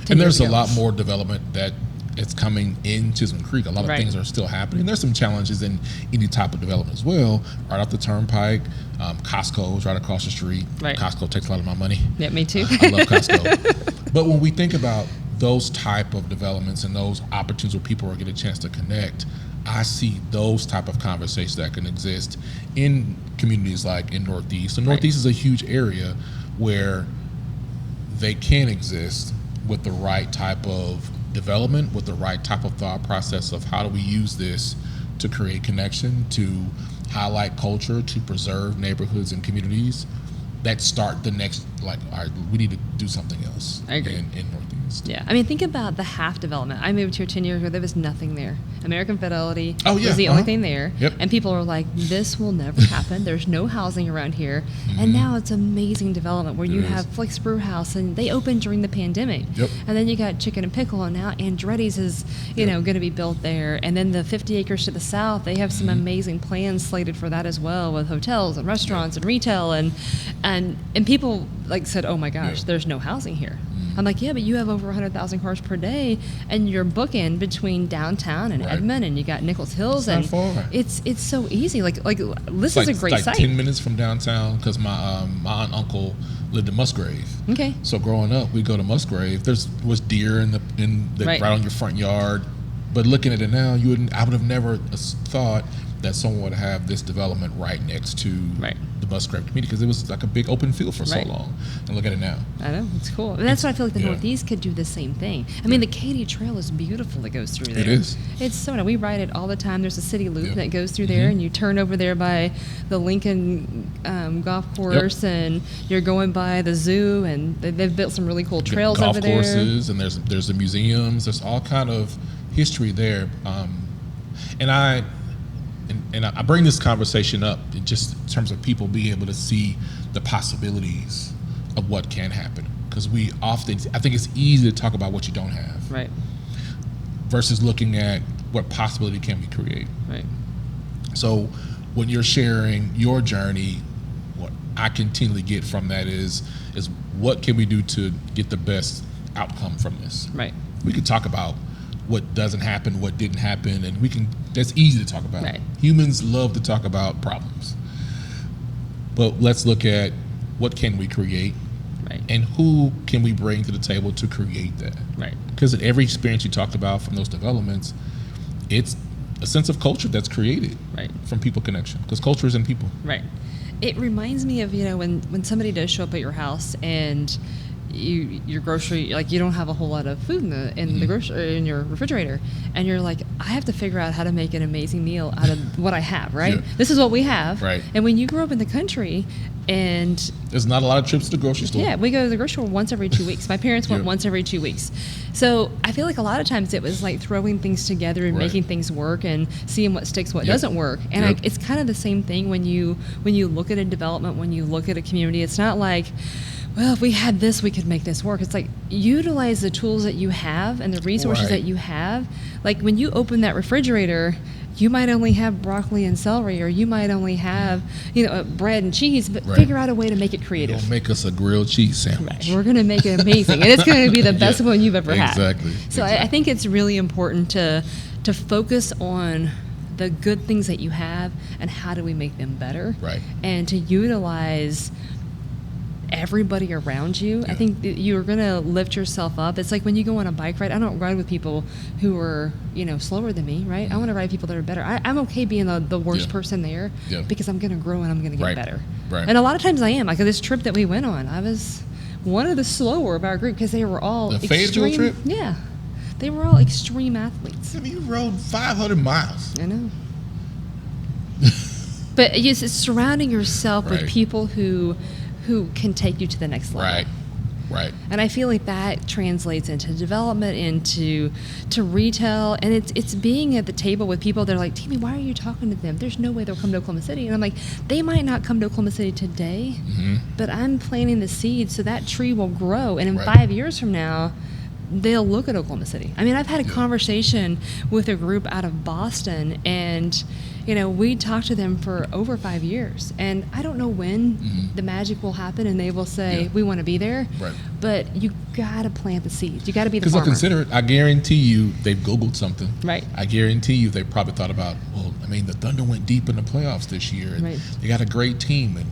And there's a lot more development that it's coming in Chisholm Creek. A lot of things are still happening. There's some challenges in any type of development as well. Right off the turnpike, Costco's right across the street. Right. Costco takes a lot of my money. Yeah, me too. I love Costco. But when we think about those type of developments and those opportunities where people are getting a chance to connect, I see those type of conversations that can exist in communities like in Northeast. The Northeast is a huge area where they can exist with the right type of development, with the right type of thought process of how do we use this to create connection, to highlight culture, to preserve neighborhoods and communities that start the next, like, all right, we need to do something else. I agree. In Northeast. Yeah, I mean, think about the half development. I moved here 10 years ago. There was nothing there. American Fidelity was the only thing there. Yep. And people are like, this will never happen. There's no housing around here. And now it's amazing development where you have Flex Brew House, and they opened during the pandemic. Yep. And then you got Chicken and Pickle, and now Andretti's is, you know, going to be built there. And then the 50 acres to the south, they have some amazing plans slated for that as well, with hotels and restaurants and retail. And people like said, oh my gosh, there's no housing here. I'm like, yeah, but you have over 100,000 cars per day, and you're booking between downtown and Edmond, and you got Nichols Hills, and it's so easy. Like this is a great site. 10 minutes from downtown, because my aunt and uncle lived in Musgrave. Okay. So growing up, we go to Musgrave. There was deer right on your front yard, but looking at it now, I would have never thought that someone would have this development right next to the Musgrave community, because it was like a big open field for so long. And look at it now. I know, it's cool. And that's why I feel like the Northeast could do the same thing. I mean, the Katy Trail is beautiful that goes through there. It is. It's so nice. We ride it all the time. There's a city loop that goes through there, and you turn over there by the Lincoln golf course, and you're going by the zoo, and they've built some really cool trails over there. Golf courses, and there's the museums. There's all kind of history there. And I bring this conversation up just in terms of people being able to see the possibilities of what can happen. Because I think it's easy to talk about what you don't have. Right. Versus looking at what possibility can we create. Right. So when you're sharing your journey, what I continually get from that is what can we do to get the best outcome from this? Right. We could talk about what doesn't happen, what didn't happen, and that's easy to talk about. Right. Humans love to talk about problems. But let's look at what can we create, and who can we bring to the table to create that. Right. Because in every experience you talked about from those developments, it's a sense of culture that's created from people connection, because culture is in people. Right. It reminds me of, when somebody does show up at your house and your grocery, like, you don't have a whole lot of food in the grocery, in your refrigerator, and you're like, I have to figure out how to make an amazing meal out of what I have, right? This is what we have. Right. And when you grew up in the country, and there's not a lot of trips to the grocery store. Yeah, we go to the grocery store once every 2 weeks. My parents went once every 2 weeks. So I feel like a lot of times it was like throwing things together and making things work and seeing what sticks, what doesn't work. And it's kind of the same thing when you look at a development, when you look at a community. It's not like, well, if we had this, we could make this work. It's like, utilize the tools that you have and the resources that you have. Like, when you open that refrigerator, you might only have broccoli and celery, or you might only have, bread and cheese, but figure out a way to make it creative. We'll make us a grilled cheese sandwich. Right. We're going to make it amazing. And it's going to be the best one you've ever had. Exactly. So I think it's really important to focus on the good things that you have and how do we make them better. Right. And to utilize everybody around you. I think you're going to lift yourself up. It's like when you go on a bike ride. I don't ride with people who are, slower than me, right? I want to ride with people that are better. I'm okay being the worst person there because I'm going to grow and I'm going to get better. Right. And a lot of times I am. Like this trip that we went on, I was one of the slower of our group because they were all the Fayetteville trip? Yeah. They were all extreme athletes. I mean, you rode 500 miles. I know. But it's surrounding yourself with Right. people who can take you to the next level. Right. And I feel like that translates into development, into retail, and it's being at the table with people that are like, Tammy, why are you talking to them? There's no way they'll come to Oklahoma City. And I'm like, they might not come to Oklahoma City today, but I'm planting the seed so that tree will grow. And in 5 years from now, they'll look at Oklahoma City. I mean, I've had a conversation with a group out of Boston, and we talked to them for over 5 years, and I don't know when the magic will happen and they will say, we want to be there, but you got to plant the seeds. You got to be the farmer. Because they'll consider it. I guarantee you they've Googled something. Right. I guarantee you they probably thought about, the Thunder went deep in the playoffs this year, and they got a great team, and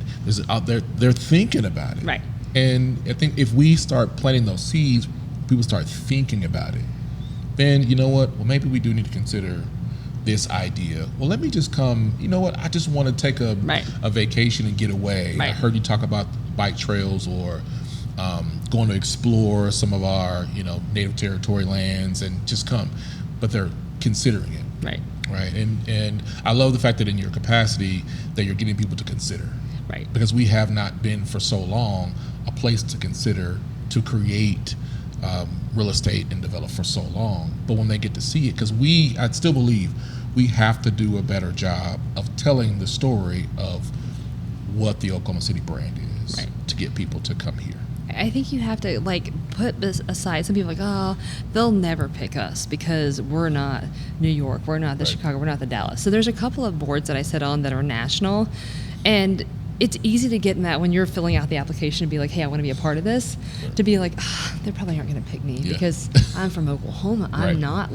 they're thinking about it. Right. And I think if we start planting those seeds, people start thinking about it, then you know what? Well, maybe we do need to consider this idea. Well, let me just come. You know what? I just want to take a vacation and get away. I heard you talk about bike trails or going to explore some of our native territory lands and just come. But they're considering it. Right. And I love the fact that in your capacity that you're getting people to consider. Right. Because we have not been for so long a place to consider, to create real estate and develop for so long. But when they get to see it, because I still believe we have to do a better job of telling the story of what the Oklahoma City brand is to get people to come here. I think you have to put this aside. Some people are like, oh, they'll never pick us because we're not New York, we're not the Chicago, we're not the Dallas. So there's a couple of boards that I sit on that are national, and it's easy to get in that when you're filling out the application to be like, hey, I want to be a part of this, to be like, they probably aren't going to pick me because I'm from Oklahoma. I'm not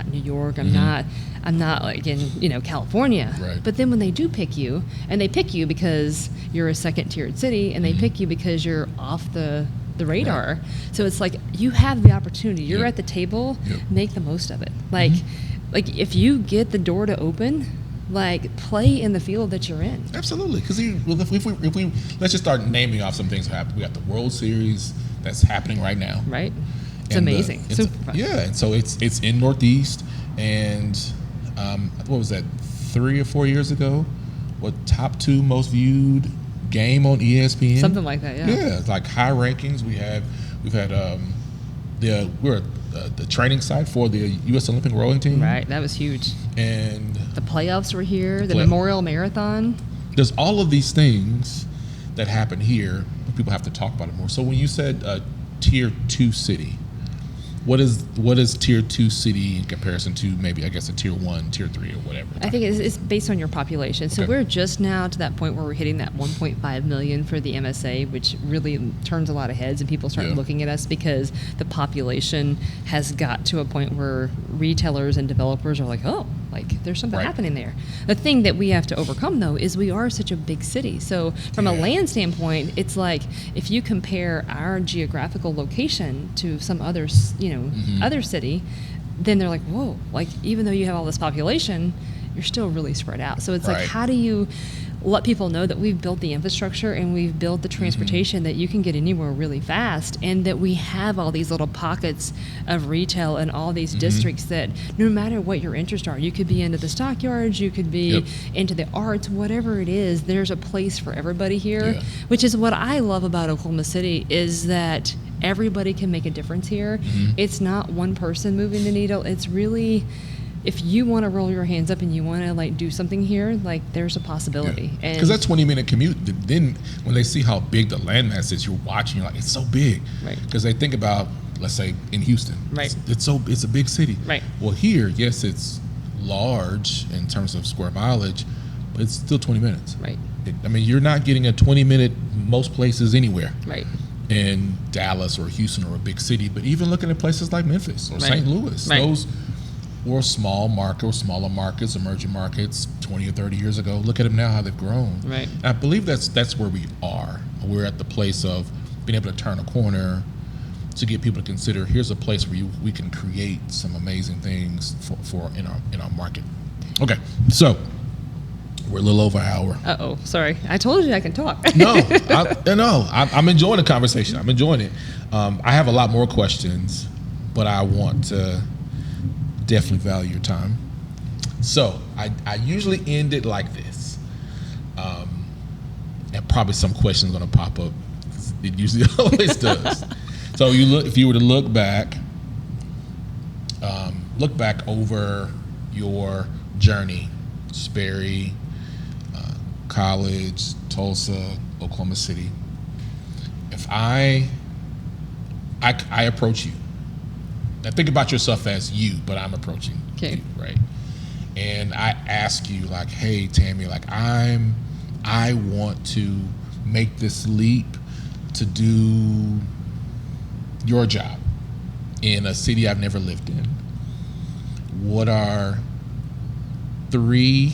New York. I'm not like in California. Right. But then when they do pick you, and they pick you because you're a second-tiered city, and they pick you because you're off the radar. So it's like you have the opportunity. You're at the table. Make the most of it. Like if you get the door to open, play in the field that you're in. Absolutely, because if we let's just start naming off some things that happen. We got the World Series that's happening right now. Right, it's amazing. Super fun. Yeah, and so it's in Northeast, and what was that, 3 or 4 years ago? What top 2 most viewed game on ESPN? Something like that. Yeah. Yeah, like high rankings. We've had we're the training site for the U.S. Olympic rowing team. Right, that was huge. And the playoffs were here, the Memorial Marathon. There's all of these things that happen here, but people have to talk about it more. So when you said tier 2 city, what is tier 2 city in comparison to maybe, I guess, a tier 1, tier 3, or whatever? I think it's based on your population. So we're just now to that point where we're hitting that 1.5 million for the MSA, which really turns a lot of heads, and people start looking at us because the population has got to a point where retailers and developers are like, there's something happening there. The thing that we have to overcome, though, is we are such a big city. So from a land standpoint, it's like if you compare our geographical location to some other, other city, then they're like, whoa, even though you have all this population, you're still really spread out. So it's like, how do you let people know that we've built the infrastructure and we've built the transportation that you can get anywhere really fast, and that we have all these little pockets of retail and all these districts that no matter what your interests are, you could be into the stockyards, you could be into the arts, whatever it is, there's a place for everybody here, which is what I love about Oklahoma City, is that everybody can make a difference here. It's not one person moving the needle. It's really, if you want to roll your hands up and you want to do something here, there's a possibility. Because that 20-minute commute, then when they see how big the landmass is, you're watching, you're like, it's so big. Right. Because they think about, let's say, in Houston. Right. It's a big city. Right. Well, here, yes, it's large in terms of square mileage, but it's still 20 minutes. Right. You're not getting a 20-minute most places anywhere. Right. In Dallas or Houston or a big city, but even looking at places like Memphis or St. Louis, those were small market or smaller markets, emerging markets 20 or 30 years ago. Look at them now, how they've grown. Right. I believe that's where we are. We're at the place of being able to turn a corner to get people to consider, here's a place where we can create some amazing things for in our market. Okay, so we're a little over an hour. Uh-oh, sorry. I told you I can talk. I'm enjoying the conversation. I'm enjoying it. I have a lot more questions, but I want to definitely value your time. So I usually end it like this. probably some questions going to pop up. It usually always does. So if you were to look back over your journey, Sperry, college, Tulsa, Oklahoma City. If I approach you, now think about yourself as you, but I'm approaching you, right? And I ask you, like, hey, Tammy, like I want to make this leap to do your job in a city I've never lived in. What are 3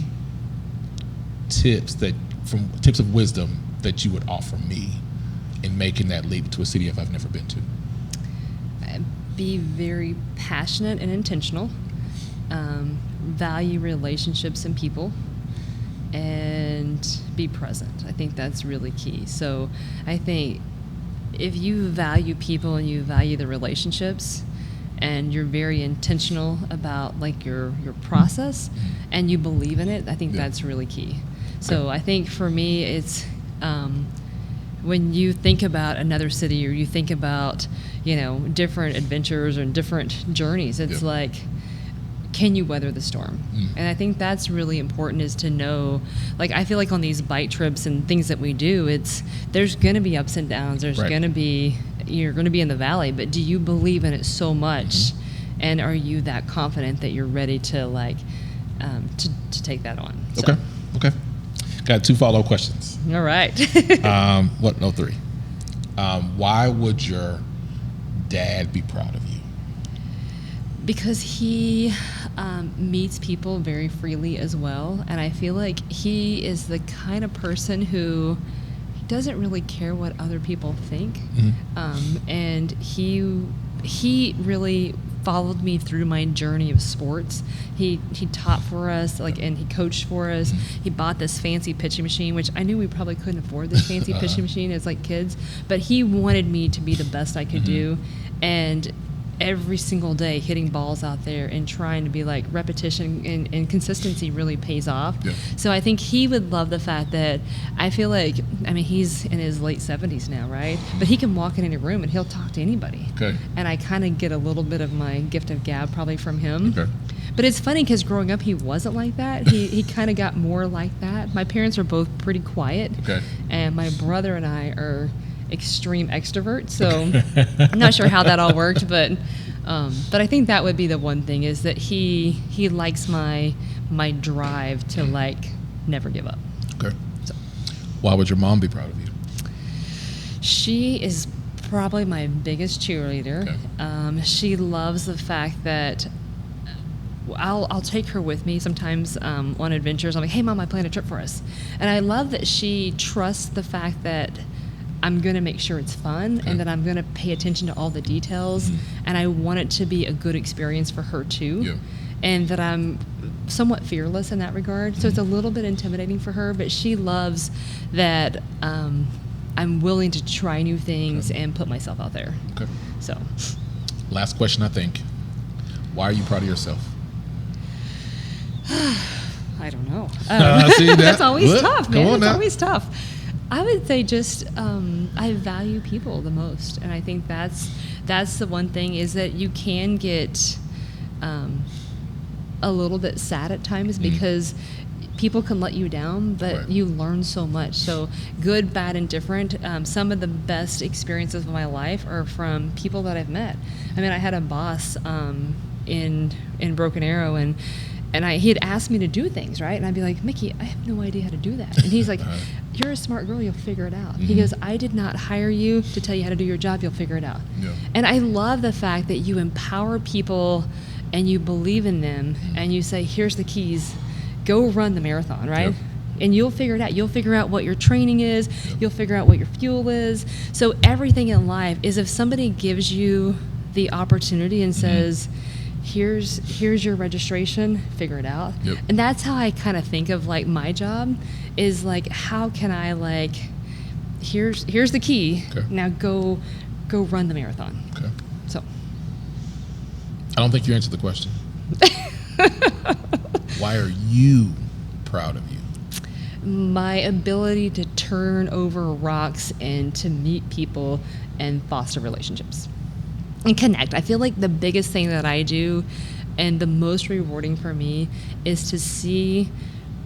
tips of wisdom that you would offer me in making that leap to a city I've never been to? Be very passionate and intentional. Value relationships and people, and be present. I think that's really key. So I think if you value people and you value the relationships, and you're very intentional about like your process, and you believe in it, I think that's really key. So I think for me, it's when you think about another city, or you think about, different adventures and different journeys, it's like, can you weather the storm? And I think that's really important, is to know, like, I feel like on these bike trips and things that we do, there's going to be ups and downs. There's going to be, you're going to be in the valley, but do you believe in it so much? And are you that confident that you're ready to to take that on? So. Okay. Got 2 follow-up questions. All right. 3. Why would your dad be proud of you? Because he meets people very freely as well, and I feel like he is the kind of person who doesn't really care what other people think, and he really followed me through my journey of sports. He taught for us, and he coached for us. He bought this fancy pitching machine, which I knew we probably couldn't afford this fancy pitching machine as like kids, but he wanted me to be the best I could do, and every single day hitting balls out there and trying to be like repetition and consistency really pays off. So I think he would love the fact that I feel like, he's in his late 70s now, right? But he can walk in any room and he'll talk to anybody. And I kind of get a little bit of my gift of gab probably from him. But it's funny because growing up he wasn't like that. He kind of got more like that. My parents are both pretty quiet, and my brother and I are extreme extrovert, so I'm not sure how that all worked, but I think that would be the one thing, is that he likes my drive to like never give up. So. Why would your mom be proud of you? She is probably my biggest cheerleader. She loves the fact that I'll take her with me sometimes on adventures. I'm like, hey Mom, I planned a trip for us, and I love that she trusts the fact that I'm going to make sure it's fun, and that I'm going to pay attention to all the details, and I want it to be a good experience for her too, and that I'm somewhat fearless in that regard. So it's a little bit intimidating for her, but she loves that I'm willing to try new things and put myself out there. So, last question, I think. Why are you proud of yourself? I don't know. That's always tough, man. It's always tough. I would say just I value people the most, and I think that's the one thing, is that you can get a little bit sad at times because people can let you down, but you learn so much. So good, bad, and different. Some of the best experiences of my life are from people that I've met. I had a boss in Broken Arrow, and he had asked me to do things, right? And I'd be like, Mickey, I have no idea how to do that. And he's like, you're a smart girl, you'll figure it out. He goes, I did not hire you to tell you how to do your job, you'll figure it out. And I love the fact that you empower people and you believe in them, and you say, here's the keys, go run the marathon, right? And you'll figure it out. You'll figure out what your training is. You'll figure out what your fuel is. So everything in life is, if somebody gives you the opportunity and says, here's your registration, figure it out. And that's how I kind of think of like my job, is like, how can I like, here's the key, now go run the marathon. So I don't think you answered the question. Why are you proud of you? my ability to turn over rocks and to meet people and foster relationships and connect. I feel like the biggest thing that I do and the most rewarding for me is to see,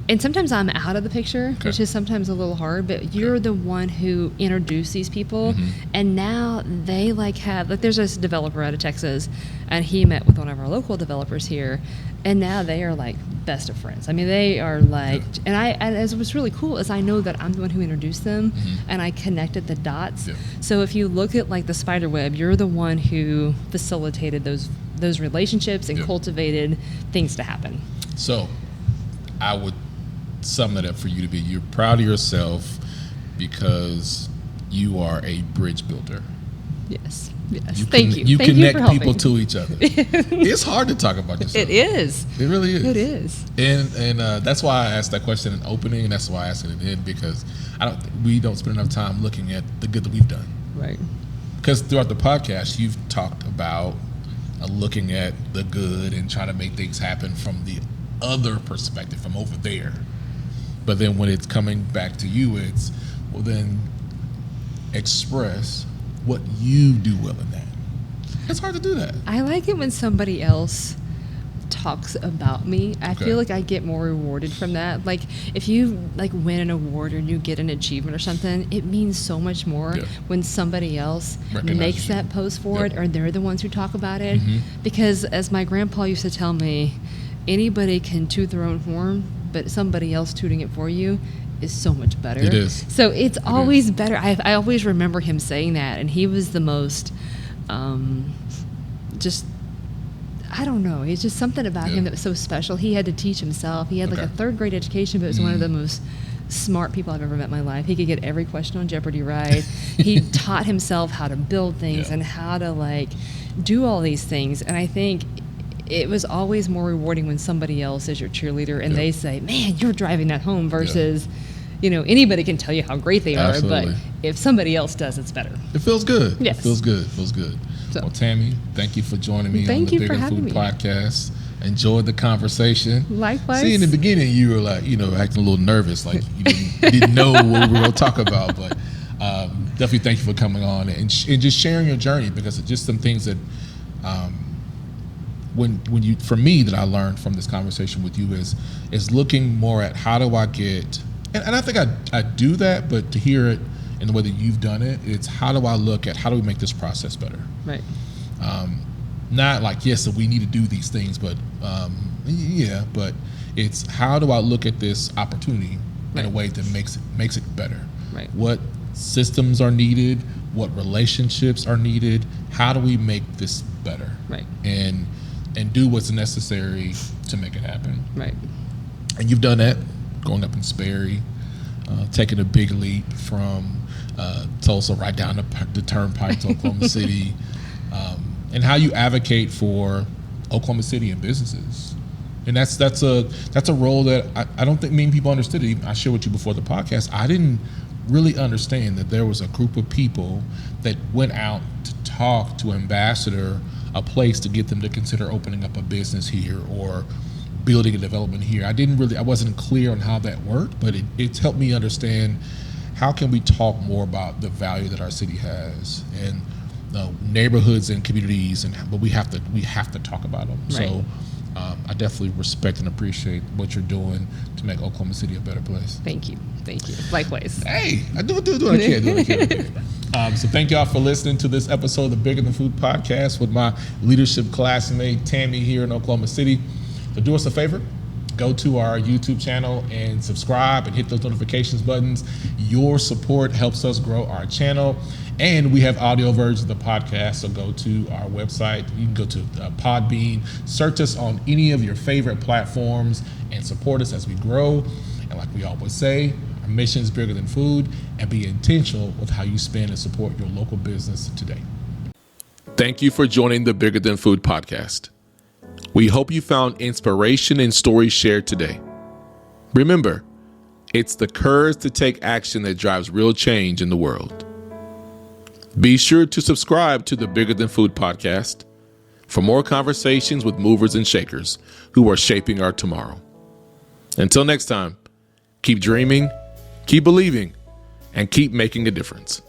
and sometimes I'm out of the picture, which is sometimes a little hard, but you're the one who introduced these people, and now they there's this developer out of Texas, and he met with one of our local developers here, and now they are like best of friends. I mean, they are like, and as what's really cool is I know that I'm the one who introduced them, and I connected the dots. So if you look at like the spider web, you're the one who facilitated those relationships and cultivated things to happen. So I would sum it up for you to be, you're proud of yourself because you are a bridge builder. Yes. Thank you. You Thank connect you for people to each other. It's hard to talk about yourself. It is. It really is. It is. And that's why I asked that question in opening, and that's why I asked it in end, because we don't spend enough time looking at the good that we've done. Right. Because throughout the podcast, you've talked about looking at the good and trying to make things happen from the other perspective, from over there. But then when it's coming back to you, it's, well, then express what you do well in that. It's hard to do that. I like it when somebody else talks about me. I feel like I get more rewarded from that. Like if you like win an award or you get an achievement or something, it means so much more when somebody else makes that post for it, or they're the ones who talk about it. Because as my grandpa used to tell me, anybody can toot their own horn, but somebody else tooting it for you is so much better. It is. So it's always better. I always remember him saying that, and he was the most just, I don't know, it's just something about him that was so special. He had to teach himself. He had like a third grade education, but was one of the most smart people I've ever met in my life. He could get every question on Jeopardy right. He taught himself how to build things and how to like do all these things. And I think it was always more rewarding when somebody else is your cheerleader and they say, man, you're driving that home, versus you know, anybody can tell you how great they are, but if somebody else does, it's better. It feels good. Yes. It feels good. It feels good. So, well, Tammy, thank you for joining me on the Bigger Food Podcast. Enjoyed the conversation. Likewise. See, in the beginning, you were like, you know, acting a little nervous, like you didn't know what we were going to talk about, but definitely thank you for coming on and just sharing your journey, because it's just some things that when you, for me, that I learned from this conversation with you is looking more at how do I get, and I think I do that, but to hear it in the way that you've done it, it's how do I look at how do we make this process better? Right. Not like, yes, so we need to do these things, but but it's how do I look at this opportunity in a way that makes it better? Right. What systems are needed? What relationships are needed? How do we make this better? Right. And do what's necessary to make it happen. Right. And you've done that, going up in Sperry, taking a big leap from Tulsa right down the turnpike to Oklahoma City, and how you advocate for Oklahoma City and businesses. And that's a role that I don't think many people understood it. I shared with you before the podcast, I didn't really understand that there was a group of people that went out to talk to Ambassador a place to get them to consider opening up a business here or building a development here. I wasn't clear on how that worked, but it's helped me understand how can we talk more about the value that our city has and neighborhoods and communities, but we have to talk about them. Right. So I definitely respect and appreciate what you're doing to make Oklahoma City a better place. Thank you. Likewise. Hey, I do what I can. So thank y'all for listening to this episode of the Bigger Than Food Podcast with my leadership classmate, Tammy, here in Oklahoma City. So do us a favor, go to our YouTube channel and subscribe and hit those notifications buttons. Your support helps us grow our channel. And we have audio versions of the podcast, so go to our website. You can go to Podbean, search us on any of your favorite platforms, and support us as we grow. And like we always say, our mission is bigger than food, and be intentional with how you spend and support your local business today. Thank you for joining the Bigger Than Food podcast. We hope you found inspiration in stories shared today. Remember, it's the courage to take action that drives real change in the world. Be sure to subscribe to the Bigger Than Food podcast for more conversations with movers and shakers who are shaping our tomorrow. Until next time, Keep dreaming, keep believing, and keep making a difference.